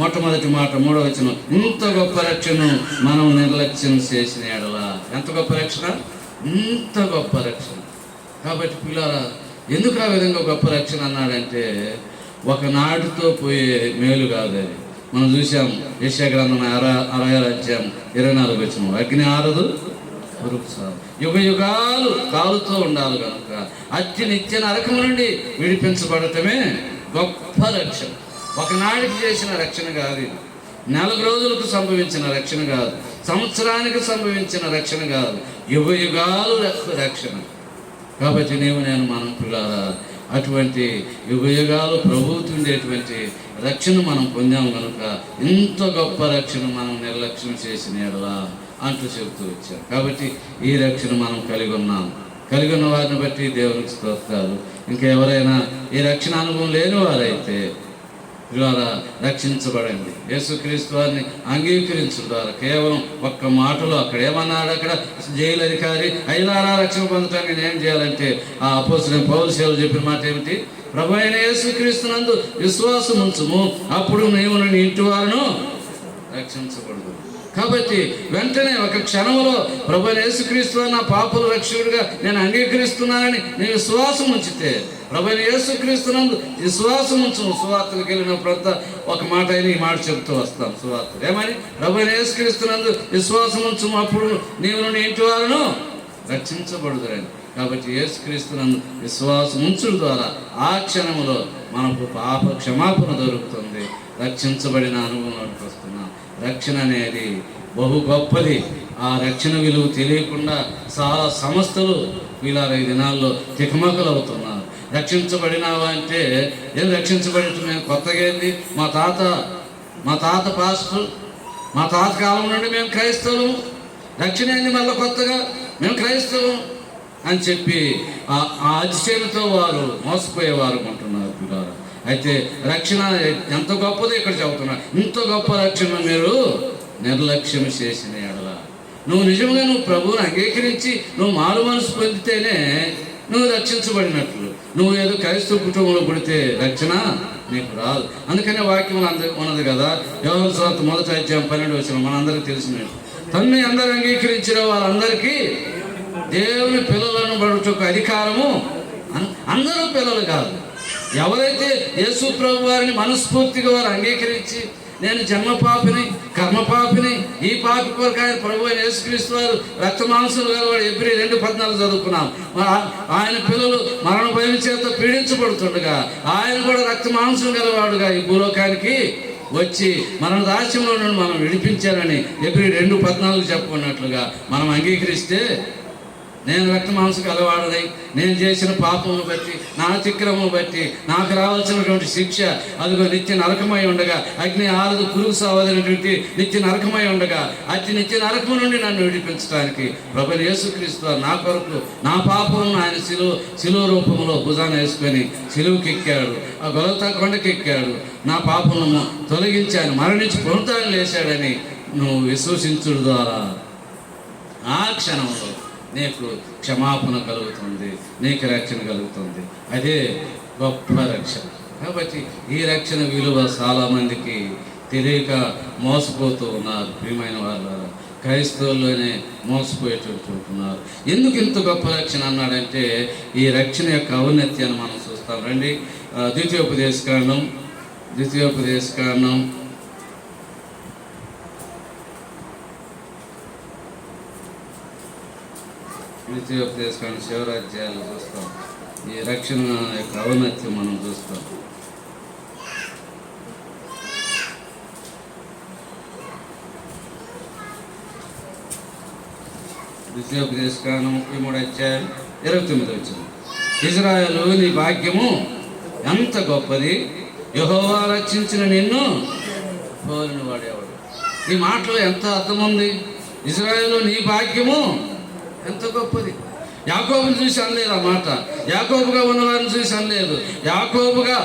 మొట్టమొదటి మాట 3వ వచనం, ఇంత గొప్ప రక్షణను మనం నిర్లక్ష్యం చేసిన ఎడల. ఎంత గొప్ప రక్షణ? ఇంత గొప్ప రక్షణ. కాబట్టి పిల్లరా, ఎందుకు ఆ విధంగా గొప్ప రక్షణ అన్నాడంటే, ఒకనాటితో పోయే మేలు కాదు అది. మనం చూసాం యెషయా గ్రంథం 60వ అధ్యాయం 24వ వచనం, అగ్ని ఆరదు యుగ యుగాలు కాలుతూ ఉండాలి కనుక అతి నిత్య నరకం నుండి విడిపించబడటమే గొప్ప రక్షణ. ఒకనాడికి చేసిన రక్షణ కాదు ఇది. 4 రోజులకు సంభవించిన రక్షణ కాదు, సంవత్సరానికి సంభవించిన రక్షణ కాదు, యుగ యుగాలు రక్షణ. కాబట్టి నేను పిల్లారా అటువంటి యుగ యుగాలు ప్రభువుతుండేటువంటి రక్షణ మనం పొందాము కనుక ఇంత గొప్ప రక్షణ మనం నిర్లక్ష్యం చేసిన ఎడలా అంటూ చెబుతూ వచ్చారు. కాబట్టి ఈ రక్షణ మనం కలిగి ఉన్న వారిని బట్టి దేవునికి స్తోత్రాలు. ఇంకా ఎవరైనా ఈ రక్షణ అనుభవం లేని వారైతే ద్వారా రక్షించబడండి. యేసుక్రీస్తు వారిని అంగీకరించడం ద్వారా కేవలం ఒక్క మాటలో అక్కడ ఏమన్నాడు, అక్కడ జైలు అధికారి అయిలారా రక్షణ పొందటానికి నేను ఏం చేయాలంటే ఆ అపోస్తలుడైన పౌలు సేవలు చెప్పిన మాట ఏమిటి? ప్రభువైన యేసుక్రీస్తునందు విశ్వాసం ఉంచుము, అప్పుడు నీవు నీ ఇంటి వారును రక్షించబడదు. కాబట్టి వెంటనే ఒక క్షణంలో ప్రభువైన యేసుక్రీస్తు నా పాపుల రక్షకుడిగా నేను అంగీకరిస్తున్నానని నేను విశ్వాసం ఉంచితే, ప్రభువైన యేసుక్రీస్తునందు విశ్వాసం ఉంచుము. సువార్తలకు వెళ్ళినప్పుడంతా ఒక మాట అయినా ఈ మాట చెబుతూ వస్తాం. సువార్తలు ఏమని? ప్రభువైన యేసుక్రీస్తునందు విశ్వాసం ఉంచుము, అప్పుడు నీవు నీ ఇంటి వారును రక్షించబడుదురని. కాబట్టి యేసుక్రీస్తునందు విశ్వాసం ఉంచడం ద్వారా ఆ క్షణంలో మనకు పాప క్షమాపణ దొరుకుతుంది. రక్షించబడిన అనుభవంలోకి వస్తున్నాం. రక్షణ అనేది బహు గొప్పది. ఆ రక్షణ విలువ తెలియకుండా చాలా సంస్థలు ఇలా 5 దినాల్లో తికమకలు అవుతున్నారు. రక్షించబడినావా అంటే ఏం రక్షించబడి మేము కొత్తగా ఏంది, మా తాత పాస్టర్, మా తాత కాలం నుండి మేము క్రైస్తవులు, రక్షణ ఏంది మళ్ళీ కొత్తగా మేము క్రైస్తవం అని చెప్పి ఆ అతిశయంతో వారు మోసపోయేవారు అంటున్నారు పిల్లలు. అయితే రక్షణ ఎంత గొప్పదో ఇక్కడ చెబుతున్నారు. ఇంత గొప్ప రక్షణ మీరు నిర్లక్ష్యం చేసిన ఎడల, నువ్వు నిజంగా ప్రభువుని అంగీకరించి నువ్వు మారు మనసు పొందితేనే నువ్వు రక్షించబడినట్లు. నువ్వు ఏదో క్రైస్తవ కుటుంబంలో పుడితే రక్షణ నీకు రాదు. అందుకనే వాక్యం ఉన్నది కదా, యోహాను సువార్త 1వ అధ్యాయం 12వ వచనం మనందరికీ తెలిసిన, తన్ను అందరూ అంగీకరించిన వారందరికీ దేవుని పిల్లలను పడుటకు అధికారము. అందరూ పిల్లలు కాదు. ఎవరైతే యేసు ప్రభు వారిని మనస్ఫూర్తిగా వారు అంగీకరించి, నేను జన్మ పాపిని, కర్మ పాపిని, ఈ పాపి కొరకు ఆయన ప్రభు అయిన యేసుక్రీస్తు వారు రక్త మాంసములు గలవాడు, హెబ్రీ 2:14 చదువుకున్నాం. ఆయన పిల్లలు మరణ భయం చేత పీడించబడుతుండగా ఆయన కూడా రక్త మాంసం గలవాడుగా ఈ భూలోకానికి వచ్చి మన దాస్యంలో నుండి మనం విడిపించారని హెబ్రీ 2:14 చెప్పుకున్నట్లుగా మనం అంగీకరిస్తే, నేను రక్త మాంసం కలవాడని, నేను చేసిన పాపమును బట్టి, నా అతిక్రమం బట్టి నాకు రావాల్సినటువంటి శిక్ష అదిగో నిత్య నరకమై ఉండగా, అగ్ని ఆరదు పురుగు సావదనేటువంటి నిత్య నరకమై ఉండగా, అతి నిత్య నరకము నుండి నన్ను విడిపించడానికి ప్రభువైన యేసుక్రీస్తు నా కొరకు నా పాపమును ఆయన శిలువ రూపంలో భుజాన వేసుకొని శిలువకి ఎక్కాడు, ఆ గొలతా కొండకి ఎక్కాడు, నా పాపమును తొలగించి ఆయన మరణించి పునరుత్థానం లేచాడని నువ్వు విశ్వసించుడు ద్వారా ఆ క్షణంలో నీకు క్షమాపణ కలుగుతుంది, నీకు రక్షణ కలుగుతుంది. అదే గొప్ప రక్షణ. కాబట్టి ఈ రక్షణ విలువ చాలామందికి తెలియక మోసపోతూ ఉన్నారు. ప్రియమైన వాళ్ళ క్రైస్తవుల్లోనే మోసపోయేటట్టు ఉంటున్నారు. ఎందుకు ఇంత గొప్ప రక్షణ అన్నాడంటే ఈ రక్షణ యొక్క ఔన్నత్యాన్ని మనం చూస్తాం. రండి, ద్వితీయోపదేశకాండం 2 శివరాజ్యాలు చూస్తాం. ఈ రక్షణ యొక్క ఔన్నత్యం మనం చూస్తాం. ద్వితీయోపదేశకాండం 33:29. ఇజ్రాయేలు నీ భాగ్యము ఎంత గొప్పది, యెహోవా రక్షించిన నిన్ను పోలిన వాడేవాడు. ఈ మాటలో ఎంత అర్థం ఉంది. ఇజ్రాయేలు నీ భాగ్యము ఎంత గొప్పది. యాకోబుని చూసి అనలేదు ఆ మాట. యాకోబుగా ఉన్నవారిని చూసి అనలేదు. యాకోబుగా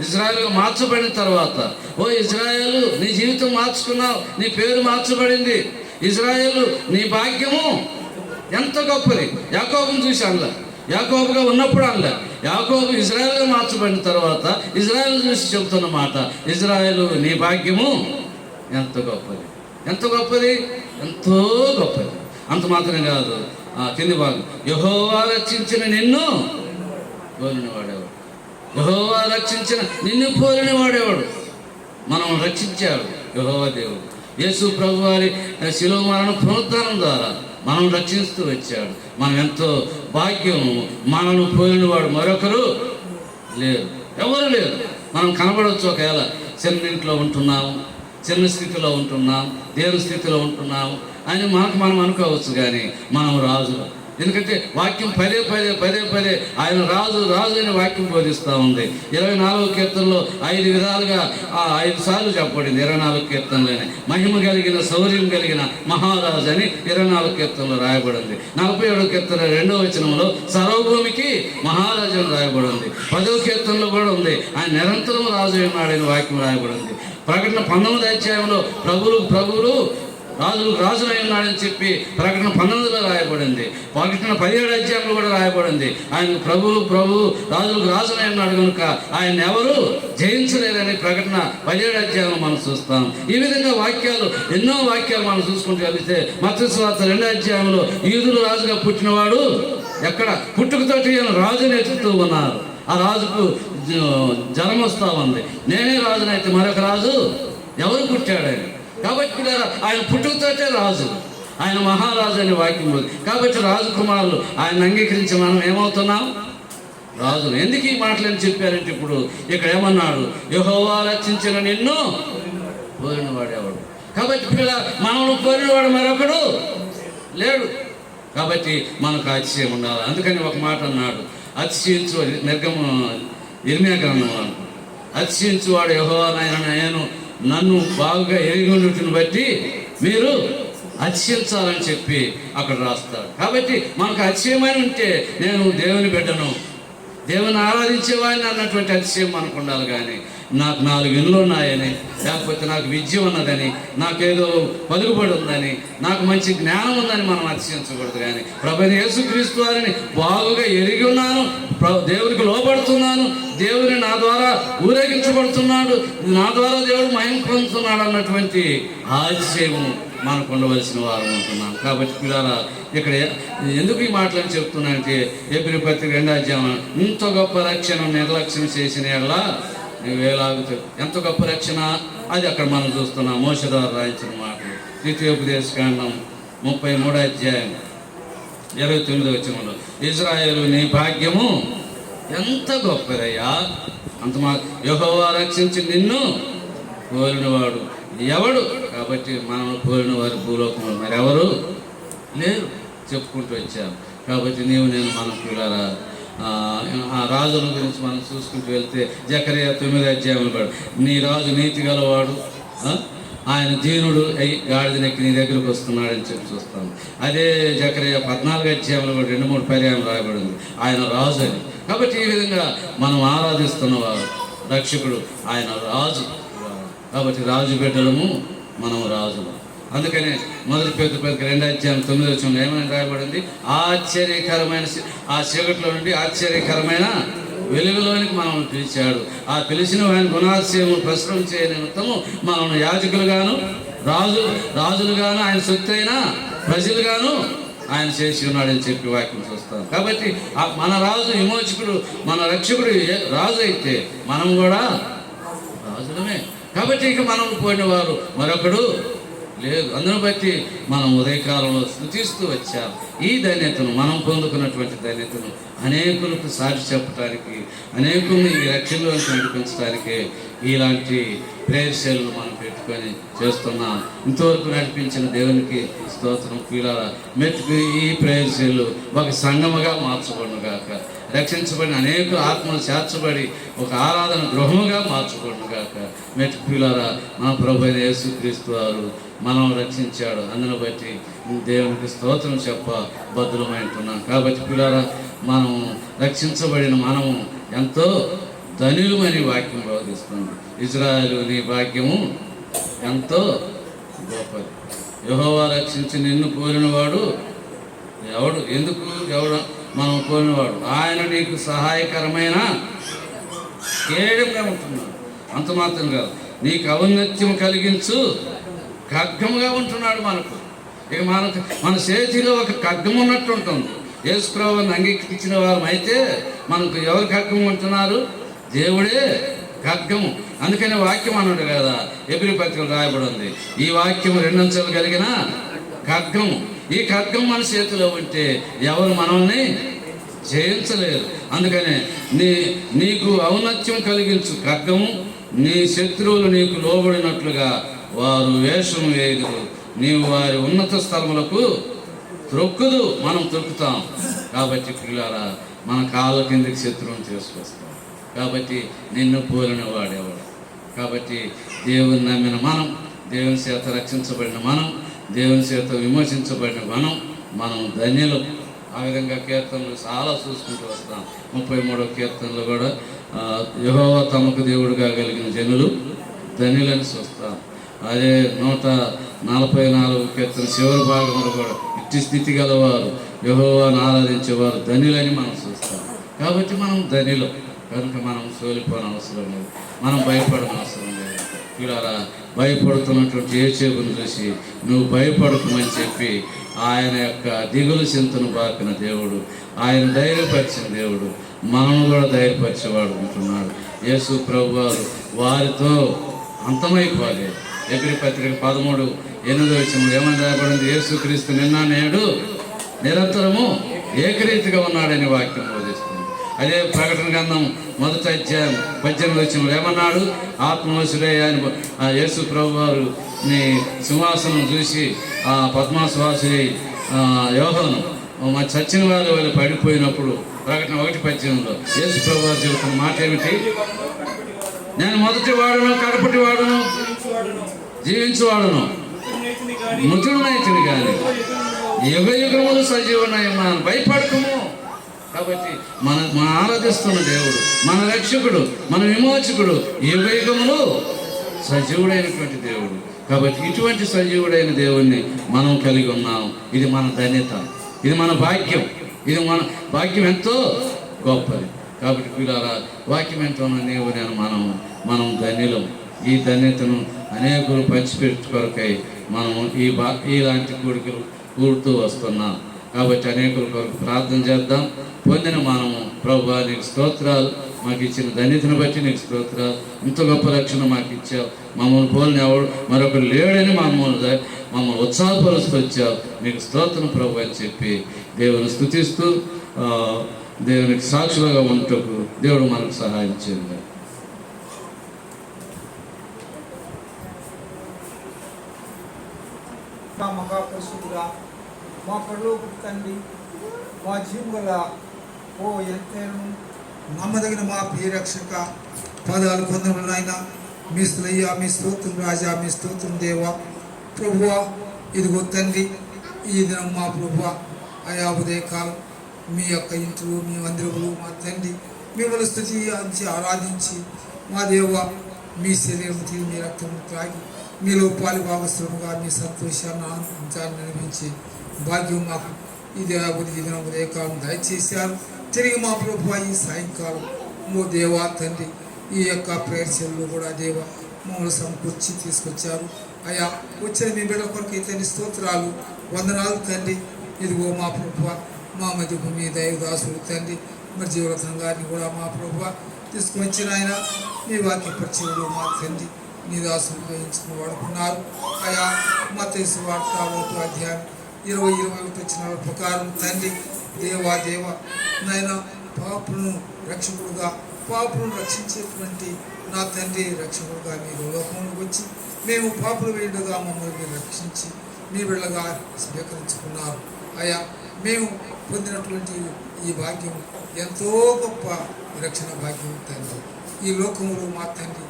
ఇజ్రాయేలుగా మార్చబడిన తర్వాత, ఓ ఇజ్రాయేలు నీ జీవితం మార్చుకున్నావు, నీ పేరు మార్చబడింది, ఇజ్రాయేలు నీ భాగ్యము ఎంత గొప్పది. యాకోబుని చూసి అనలే, యాకోబుగా ఉన్నప్పుడు అనలే. యాకోబు ఇజ్రాయేలుగా మార్చబడిన తర్వాత ఇజ్రాయేలు చూసి చెబుతున్న మాట, ఇజ్రాయేలు నీ భాగ్యము ఎంత గొప్పది. ఎంత గొప్పది, ఎంతో గొప్పది. అంత మాత్రం కాదు, కింది భాగం, యెహోవా రక్షించిన నిన్ను పోలిన వాడేవాడు. యెహోవా రక్షించిన నిన్ను పోలిన వాడేవాడు. మనం రక్షించాడు యెహోవా దేవుడు. యేసు ప్రభు వారి శిలువ మరణ పునరుద్ధానం ద్వారా మనం రక్షిస్తూ వచ్చాడు. మనం ఎంతో భాగ్యము. మనను పోలిన వాడు మరొకరు లేరు, ఎవరు లేరు. మనం కనబడవచ్చు, ఒకవేళ చిన్న ఇంట్లో ఉంటున్నాము, చిన్న స్థితిలో ఉంటున్నాం, దేవుని స్థితిలో ఉంటున్నాము అని మనం అనుకోవచ్చు. కానీ మనం రాజు. ఎందుకంటే వాక్యం పదే పదే ఆయన రాజు అని వాక్యం బోధిస్తూ ఉంది. 24వ కీర్తనలో 5 విధాలుగా 5 సార్లు చెప్పబడింది. 24వ కీర్తనలోనే మహిమ కలిగిన, శౌర్యం కలిగిన మహారాజు అని 24వ కీర్తనలో రాయబడింది. 47వ కీర్తన 2వ వచనంలో సర్వభూమికి మహారాజు అని రాయబడింది. 10వ కీర్తనలో కూడా ఉంది, ఆయన నిరంతరం రాజు ఉన్నాడని వాక్యం రాయబడింది. ప్రకటన 19వ అధ్యాయంలో ప్రభువులు రాజులై ఉన్నాడని చెప్పి ప్రకటన 19లో రాయబడింది. ప్రకటన 17వ అధ్యాయంలో కూడా రాయబడింది, ఆయన ప్రభువు రాజులై ఉన్నాడు కనుక ఆయన ఎవరు జయించలేరని ప్రకటన 17వ అధ్యాయంలో మనం చూస్తాం. ఈ విధంగా ఎన్నో వాక్యాలు మనం చూసుకుంటూ వెళితే మత్తయి సువార్త 2వ అధ్యాయంలో యూదులు రాజుగా పుట్టినవాడు ఎక్కడ పుట్టుకతోటి రాజుని ఎత్తుతూ ఉన్నారు. ఆ రాజుకు జనం వస్తూ ఉంది. నేనే రాజునైతే మరొక రాజు ఎవరు పుట్టాడని. కాబట్టి ఆయన పుట్టుకతోటే రాజు, ఆయన మహారాజు అనే వాక్యం ఉంది. కాబట్టి రాజకుమారులు ఆయన అంగీకరించి మనం ఏమవుతున్నాం, రాజులు. ఎందుకు ఈ మాటలని చెప్పారంటే ఇప్పుడు ఇక్కడ ఏమన్నాడు, యెహోవా రక్షించిన నిన్ను పోలిన వాడేవాడు. కాబట్టి మనల్ని పోలినవాడు మరొకడు లేడు. కాబట్టి మనకు అతిశయం ఉండాలి. అందుకని ఒక మాట అన్నాడు, అతిశయించు, ఇర్మియా గ్రంథం, అతిశయించువాడు యెహోవా నేను నన్ను బాగా ఎరిగొండుటను బట్టి మీరు అతిశయించాలని చెప్పి అక్కడ రాస్తాడు. కాబట్టి మనకు అతిశయమని ఉంటే నేను దేవుని బిడ్డను, దేవుని ఆరాధించేవాడిని అన్నటువంటి అతిశయం మనకు ఉండాలి. కానీ నాకు 4 ఇళ్ళు ఉన్నాయని, లేకపోతే నాకు విద్య ఉన్నదని, నాకేదో పలుకుబడి ఉందని, నాకు మంచి జ్ఞానం ఉందని మనం అతిశయించకూడదు. కానీ ప్రభువైన యేసుక్రీస్తు వారిని బాగుగా ఎరిగి ఉన్నాను, దేవునికి లోబడుతున్నాను, దేవుని నా ద్వారా ఊరేగించబడుతున్నాడు, నా ద్వారా దేవుడు మహిమ పొందుతున్నాడు అన్నటువంటి ఆశయము మనకు ఉండవలసిన వారు ఉంటున్నాం. కాబట్టి పిల్లల ఇక్కడ ఎందుకు ఈ మాటలను చెప్తున్నానంటే ఎబ్రీ పత్రిక 2వ అధ్యాయం, ఇంత గొప్ప రక్షణ నిర్లక్ష్యం చేసిన ఎడలా నువ్వేలాగుతావు. ఎంత గొప్ప రక్షణ అది అక్కడ మనం చూస్తున్నాం. మోషే ద్వారా రాయించిన మాటలు. ద్వితీయోపదేశకాండం 33వ అధ్యాయం 29వ వచనంలో, ఇజ్రాయేలు నీ భాగ్యము ఎంత గొప్పదయ్యా, అంత యెహోవా రక్షించి నిన్ను పోలినవాడు ఎవడు. కాబట్టి మనం పోలిన వారు భూలోకంలో మరి ఎవరు లేరు చెప్పుకుంటూ వచ్చారు. కాబట్టి నేను మనం పిల్లరా ఆ రాజుల గురించి మనం చూసుకుంటూ వెళ్తే జకరియా 9వ అధ్యాయంలో కూడా నీ రాజు నీతి గలవాడు, ఆయన దీనుడు అయి గాడిదనెక్కి నీ దగ్గరకు వస్తున్నాడని చెప్పి చూస్తాం. అదే జకరియా 14వ అధ్యాయంలో కూడా 2-3 పర్యాయం రాయబడింది, ఆయన రాజు అని. కాబట్టి ఈ విధంగా మనం ఆరాధిస్తున్నవారు రక్షకుడు, ఆయన రాజు. కాబట్టి రాజు బిడ్డలము, మనం రాజులు. అందుకనే 1 పేతురు 2వ అధ్యాయం 9వ వచనంలో ఏమని రాయబడింది, ఆశ్చర్యకరమైన ఆ చీకట్లో నుండి ఆశ్చర్యకరమైన వెలుగులోనికి మనల్ని పిలిచాడు. ఆ పిలిచిన ఆయన గుణాశయము ప్రసరించే నిమిత్తము మనల్ని యాజకులుగాను రాజులుగాను ఆయన సొత్తైన ప్రజలుగాను ఆయన చేసి ఉన్నాడని చెప్పి వాక్యం చూస్తాం. కాబట్టి మన రాజు విమోచకుడు, మన రక్షకుడు రాజు అయితే మనం కూడా రాజులమే. కాబట్టి ఇక మనం పోయినవారు మరొకడు లేదు. అందును బట్టి మనం ఉదయకాలంలో స్తుతిస్తూ వచ్చాం. ఈ ధన్యతను మనం పొందుకున్నటువంటి ధన్యతను అనేకులకు సాటి చెప్పడానికి, అనేకుల్ని ఈ రక్షణలోకి నడిపించడానికి ఇలాంటి ప్రేయర్ సెల్లు మనం పెట్టుకొని చేస్తున్నాం. ఇంతవరకు నడిపించిన దేవునికి స్తోత్రం. పిల్లల మెట్టుకు ఈ ప్రేయర్ సెల్లు ఒక సంఘముగా మార్చబడును గాక. రక్షించబడిన అనేక ఆత్మలు చేర్చబడి ఒక ఆరాధన గృహముగా మార్చబడును గాక. మెట్టుకు పిల్లరా, మన ప్రభు యేసుక్రీస్తు వారు మనం రక్షించాడు. అందును బట్టి దేవునికి స్తోత్రం చెప్ప బద్దులమైంటున్నాం. కాబట్టి పిల్లరా, మనం రక్షించబడిన మనము ఎంతో ధనులమని వాక్యం బోధిస్తుంది. ఇజ్రాయేలు నీ భాగ్యము ఎంతో గొప్పది. యెహోవా రక్షించి నిన్ను కోరినవాడు ఎవడు? ఎవడు మనం కోరినవాడు? ఆయన నీకు సహాయకరమైన కేడంగా ఉంటున్నాడు. అంత మాత్రం కాదు, నీకు ఔన్నత్యం కలిగించు ఖడ్గముగా ఉంటున్నాడు. ఇక మన చేతిలో ఒక ఖడ్గం ఉన్నట్టు ఉంటుంది. యేసుప్రభువుని అంగీకరించిన వారం అయితే మనకు ఎవరు ఖడ్గం ఉంటున్నారు? దేవుడే ఖడ్గము. అందుకని వాక్యం అన్నాడు కదా, ఎబ్రీ పత్రికలో రాయబడి ఉంది, ఈ వాక్యం 2 అంచెలు కలిగిన ఖడ్గము. ఈ ఖడ్గం మన చేతిలో ఉంటే ఎవరు మనల్ని జయించలేరు. అందుకనే నీకు ఔన్నత్యం కలిగించు ఖడ్గము, నీ శత్రువులు నీకు లోబడినట్లుగా వారు వేషం వేయుదురు, నీవు వారి ఉన్నత స్థలములకు త్రొక్కుదు. మనం తొక్కుతాం. కాబట్టి పిల్లారా, మన కాళ్ళ కిందకి శత్రువుని తీసుకొస్తాం. కాబట్టి నిన్ను పోలిన వాడేవాడు. కాబట్టి దేవుని నమ్మిన మనం, దేవుని చేత రక్షించబడిన మనం, దేవుని చేత విమోచించబడిన మనం ధన్యులు. ఆ విధంగా కీర్తనలు చాలా చూసుకుంటూ వస్తాం. 33వ కీర్తనలు కూడా యెహోవా తమకు దేవుడుగా కలిగిన జనులు ధన్యులని చూస్తాం. అదే 144వ కీర్తన చివరి భాగంలో కూడా ఇట్టి స్థితి గలవారు యెహోవాను ఆరాధించేవారు ధన్యులని మనం చూస్తాం. కాబట్టి మనం ధన్యులు కనుక మనం సోలిపోని అవసరం లేదు, మనం భయపడని అవసరం లేదు. ఇలా భయపడుతున్నటువంటి యోసేపును చూసి నువ్వు భయపడకమని చెప్పి ఆయన యొక్క దిగులు చింతను బాకిన దేవుడు, ఆయన ధైర్యపరిచిన దేవుడు, మనము కూడా ధైర్యపరిచేవాడు ఉంటున్నాడు. యేసు ప్రభు వారు వారితో అంతమైపోలేదు. ఎబ్రీ పత్రిక 13:8 ఏమని రాయబడింది? యేసుక్రీస్తు నిన్న నేడు నిరంతరము ఏకరీతిగా ఉన్నాడని వాక్యం బోధిస్తుంది. అదే ప్రకటన గ్రంథం 1వ అధ్యాయం 18 ఏమన్నాడు? ఆత్మవశుడే అని యేసు ప్రభు వారు నీ సింహాసనం చూసి పద్మాసువాసుడి యోహాను చచ్చిన వారి వాళ్ళు పడిపోయినప్పుడు ప్రకటన 1:18 యేసు ప్రభు వారు చెబుతున్న మాట ఏమిటి? నేను మొదటి వాడును, కడపటి వాడును, జీవించువాడును, మృతుడునైతిని కానీ యుగ యుగములు సజీవున్నాయన్నాను. భయపడకము. కాబట్టి మన ఆరాధిస్తున్న దేవుడు, మన రక్షకుడు, మన విమోచకుడు యుగ యుగములు సజీవుడైనటువంటి దేవుడు. కాబట్టి ఇటువంటి సజీవుడైన దేవుణ్ణి మనం కలిగి ఉన్నాం. ఇది మన ధన్యత, ఇది మన భాగ్యం. ఇది మన భాగ్యం ఎంతో గొప్పది. కాబట్టి పిల్లల వాక్యం ఎంతో నీవు నేను మనం ధన్యులం. ఈ ధన్యతను అనేకులు పంచిపెట్టుకొరకై మనము ఇలాంటి కూడికలు కూడుతూ వస్తున్నాం. కాబట్టి అనేకుల కొరకు ప్రార్థన చేద్దాం. పొందిన మనము ప్రభువా నీకు స్తోత్రాలు, మాకు ఇచ్చిన ధన్యతను బట్టి నీకు స్తోత్రాలు. ఇంత గొప్ప రక్షణ మాకు ఇచ్చావు. మమ్మల్ని పోలిన ఎవడు మరొకరు లేడని మమ్మల్ని ఉత్సాహపరుస్తూ వచ్చావు. నీకు స్తోత్రం ప్రభు అని చెప్పి దేవుని స్తుతిస్తూ దేవునికి సాక్షులుగా ఉంటకు దేవుడు మనకు సహాయం చేయాలి. మా మహాపరిశుద్ధుడా, మా పరలోక తండ్రి, మా జీవుల ఓ ఎంతైనా నమ్మదగిన మా ప్రియ రక్షక పదాలు పొందడం ఆయన మీ స్తులయ్యా, మీ స్తోత్రం రాజా, మీ స్తోత్రం దేవా. ప్రభువా ఇదిగో తండ్రి, ఈ దినం మా ప్రభువా అయా ఉదయకాలం మీ యొక్క ఇంట్లో మీ మందిరములు మా తండ్రి మిమ్మల్ని స్తుతించి ఆరాధించి మా దేవ మీ శరీరం తిరిగి మీ రక్తము త్రాగి మీలో పాలి భాగస్వాముగా మీ సంతోషాన్ని ఆనందించాలని అనిపించి భాగ్యం మాకు ఈ దినం ఉదయకాలం దయచేశారు. తిరిగి మా ప్రభువా ఈ సాయంకాలం ఓ దేవా తండ్రి ఈ యొక్క ప్రేయర్సల్లో కూడా దేవ మమ్మల్ని సమకూర్చి తీసుకొచ్చారు. అయ్యా వచ్చిన మీ బిడ్డ కొరకు ఇతని స్తోత్రాలు వందనాలు తండ్రి. ఇదిగో మా ప్రభువ మా మధ్యకు మీ దైవదాసుడు తండ్రి మరి జీవరత్నం గారిని కూడా మా ప్రభువ తీసుకొచ్చిన ఆయన మీ వాక్య పరిచయంలో మా తండ్రి నీ దాసులు గ్రహించుకుని వాడుకున్నారు. అయా మత్తయి వార్త 1వ అధ్యాయం 20-21 వచ్చిన ప్రకారం తండ్రి దేవా దేవ నాయన పాపులను రక్షకుడుగా పాపులను రక్షించేటువంటి నా తండ్రి రక్షకుడుగా మీరు లోకంలోకి వచ్చి మేము పాపులు వేయడుగా మమ్మల్ని మీరు రక్షించి మీ బిళ్ళగా స్వీకరించుకున్నారు. అయా మేము పొందినటువంటి ఈ భాగ్యం ఎంతో గొప్ప రక్షణ భాగ్యం తండ్రి. ఈ లోకంలో మా తండ్రి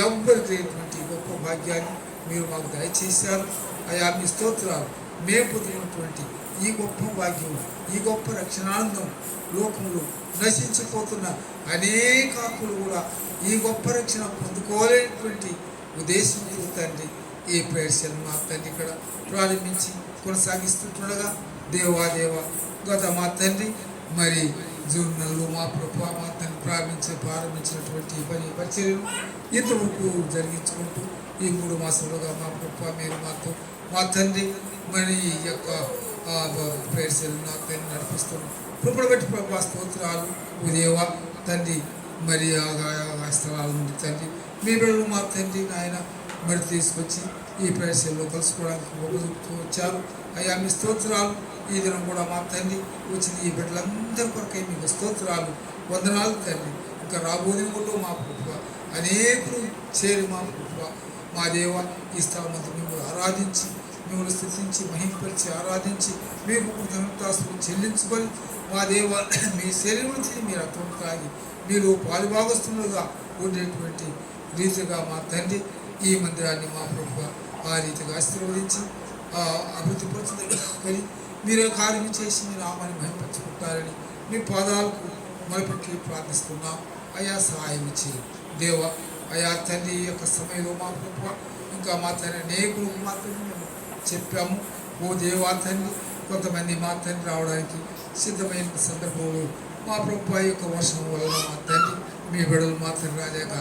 ఎవ్వరికి లేనటువంటి గొప్ప భాగ్యాన్ని మీరు మాకు దయచేశారు. అయా మీ స్తోత్రాలు. మేము పొందినటువంటి ఈ గొప్ప భాగ్యం ఈ గొప్ప రక్షణానందం లోకంలో నశించిపోతున్న అనేక ఆత్మలు కూడా ఈ గొప్ప రక్షణ పొందుకోలేనటువంటి ఉద్దేశంతో తండ్రి ఈ ప్రేయర్స్ను మా తండ్రి ఇక్కడ ప్రారంభించి కొనసాగిస్తుండగా దేవాదేవ గత మా తండ్రి మరి జూన్ నెలలో మా ప్రభు మా తండ్రి ప్రారంభించినటువంటి పని పరిచర్యలు ఇంతవరకు జరిగించుకుంటూ ఈ 3 మాసాలుగా మా ప్రభు మీరు మాతో మా తండ్రి మరి ఈ యొక్క ప్రేయర్స్ను నా తండ్రి నడిపిస్తున్నాం. కృపను బట్టి ప్రభా స్తోత్రాలు ఉదేవ తండ్రి. మరి ఆ స్థలాల నుండి తండ్రి మీ బిడ్డలు మా తండ్రి నాయన మరి తీసుకొచ్చి ఈ ప్రేయర్స్లో కలుసుకోవడానికి ఒప్పుతూ వచ్చారు. అయ్యా మీ స్తోత్రాలు. ఈ దినం కూడా మా తండ్రి వచ్చిన ఈ బిడ్డలందరి కొరకై మీకు స్తోత్రాలు వందనాలు తండ్రి. ఇంకా రాబోదినలో మా ప్రభువ అనేకులు చేరి మా ప్రభువ మా దేవ ఈ స్థలమంతా మిమ్మల్ని ఆరాధించి మిమ్మల్ని స్థుతించి మహింపరిచి ఆరాధించి మీకు కృతజ్ఞతాస్తులు చెల్లించుకొని మా దేవ మీ శరీరం నుంచి మీరు రక్తం తాగి మీరు పాలుభాగస్తులుగా ఉండేటువంటి రీతిగా మా తండ్రి ఈ మందిరాన్ని మా ప్రభువ ఆ రీతిగా ఆశీర్వదించి అభివృద్ధి పరచుకొని మీరే కార్యం చేసి మీ నామాన్ని మహింపరచుకుంటారని మీ పాదాలకు మొదలుపెట్టి ప్రార్థిస్తున్నాం. అయా సహాయం ఇచ్చి దేవ అయా తండ్రి ఈ యొక్క సమయంలో మా ప్రభువ ఇంకా మా తండ్రి అనేకులు మా తండ్రి మేము చెప్పాము. ఓ దేవా తండ్రి కొంతమంది మా తండ్రి రావడానికి సిద్ధమైన సందర్భంలో మా ప్రభువ యొక్క వర్షం వలన మా తండ్రి మీ బిడ్డలు మా తండ్రి రాజాక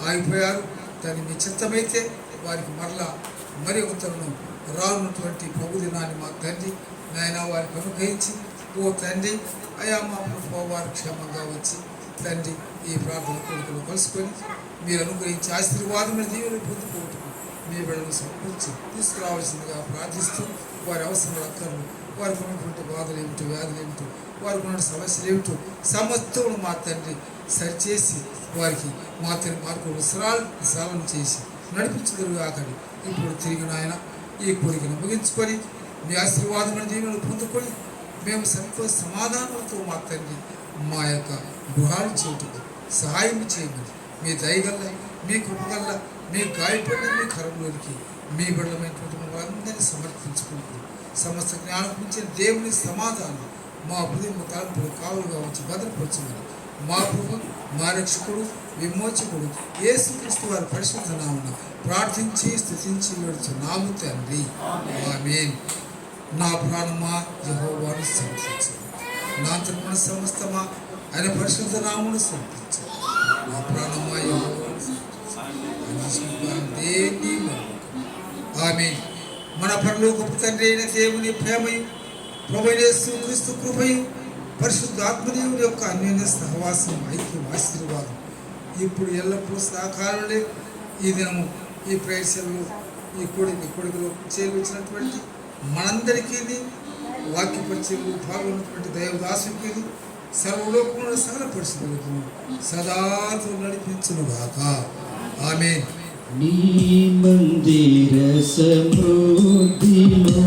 ఆగిపోయారు. దాన్ని మీ చిత్తమైతే వారికి మరలా మరి ఒక తరుణం రానున్నటువంటి ప్రభు దినాన్ని మా తండ్రి నాయన వారికి అనుగ్రహించి ఓ తండ్రి అయా మా ప్రభు వారు క్షేమంగా వచ్చి తండ్రి ఈ ప్రార్థన కొడుకులు కలుసుకొని మీరు అనుగ్రహించి ఆశీర్వాదమైన దీవెనలు పొందుకోవటం మీ బిడ్డలను సమకూర్చి తీసుకురావాల్సిందిగా ప్రార్థిస్తూ వారి అవసరాలు అక్కర్లు వారికి ఉన్నటువంటి బాధలు ఏమిటో వ్యాధులు ఏమిటో వారికి ఉన్న సమస్యలు ఏమిటో సమస్తమును మా తండ్రి సరిచేసి వారికి మా తండ్రి మార్గంలో సరళం చేసి నడిపించగలుగాకని ఇప్పుడు తిరిగి నాయన ఈ కోరికను ముగించుకొని మీ ఆశీర్వాదమైన దీవెనలు పొందుకొని మేము సంతోష సమాధానాలతో మా తండ్రి మా యొక్క గృహాలు చేయటకు సహాయం చేయమని మీ దయగల్ల మీ కృపగల్ల మీ గాయపడిన మీ కరంలోనికి మీ బిడ్డలమైనటువంటి వాళ్ళందరినీ సమర్పించుకుంటూ సమస్త జ్ఞానం ఇచ్చిన దేవుని సమాధానం మా హృదయం తలంపులు కావులుగా ఉంచి భద్రపరచమని మా ప్రభు మా రక్షకుడు విమోచకుడు యేసుక్రీస్తు వారి పరిశుద్ధ నామమున ప్రార్థించి స్తుతించి వేడుచున్నాము తండ్రి ఆమేన్. నా ప్రాణమా యెహోవాను స్తుతించు, నా అంతర్మన సమస్తమా ఆయన పరిశుద్ధ నామమును స్తుతించు. నా ప్రాణమా యెహోవాను ఆమేన్. మన పరలోకపు తండ్రి అయిన దేవుని ప్రేమయు ప్రభువైన యేసుక్రీస్తు కృపయు పరిశుద్ధాత్మదేవుని యొక్క అన్యోన్య సహవాసం ఐక్యం ఆశీర్వాదం ఇప్పుడు ఎల్లప్పుడూ సహకారులే ఈ దినము ఈ ప్రేయర్లో ఈ కొడుకులో చేరువచ్చినటువంటి మనందరికీ వాక్య పరిచయంలో పాల్గొన్నటువంటి దైవదాసుకి సర్వలోకంలో సకల పరిశుద్ధులకు సదాతో నడిపించునుగాక ఆమేన్. నీ మందిర సమృద్ధిలో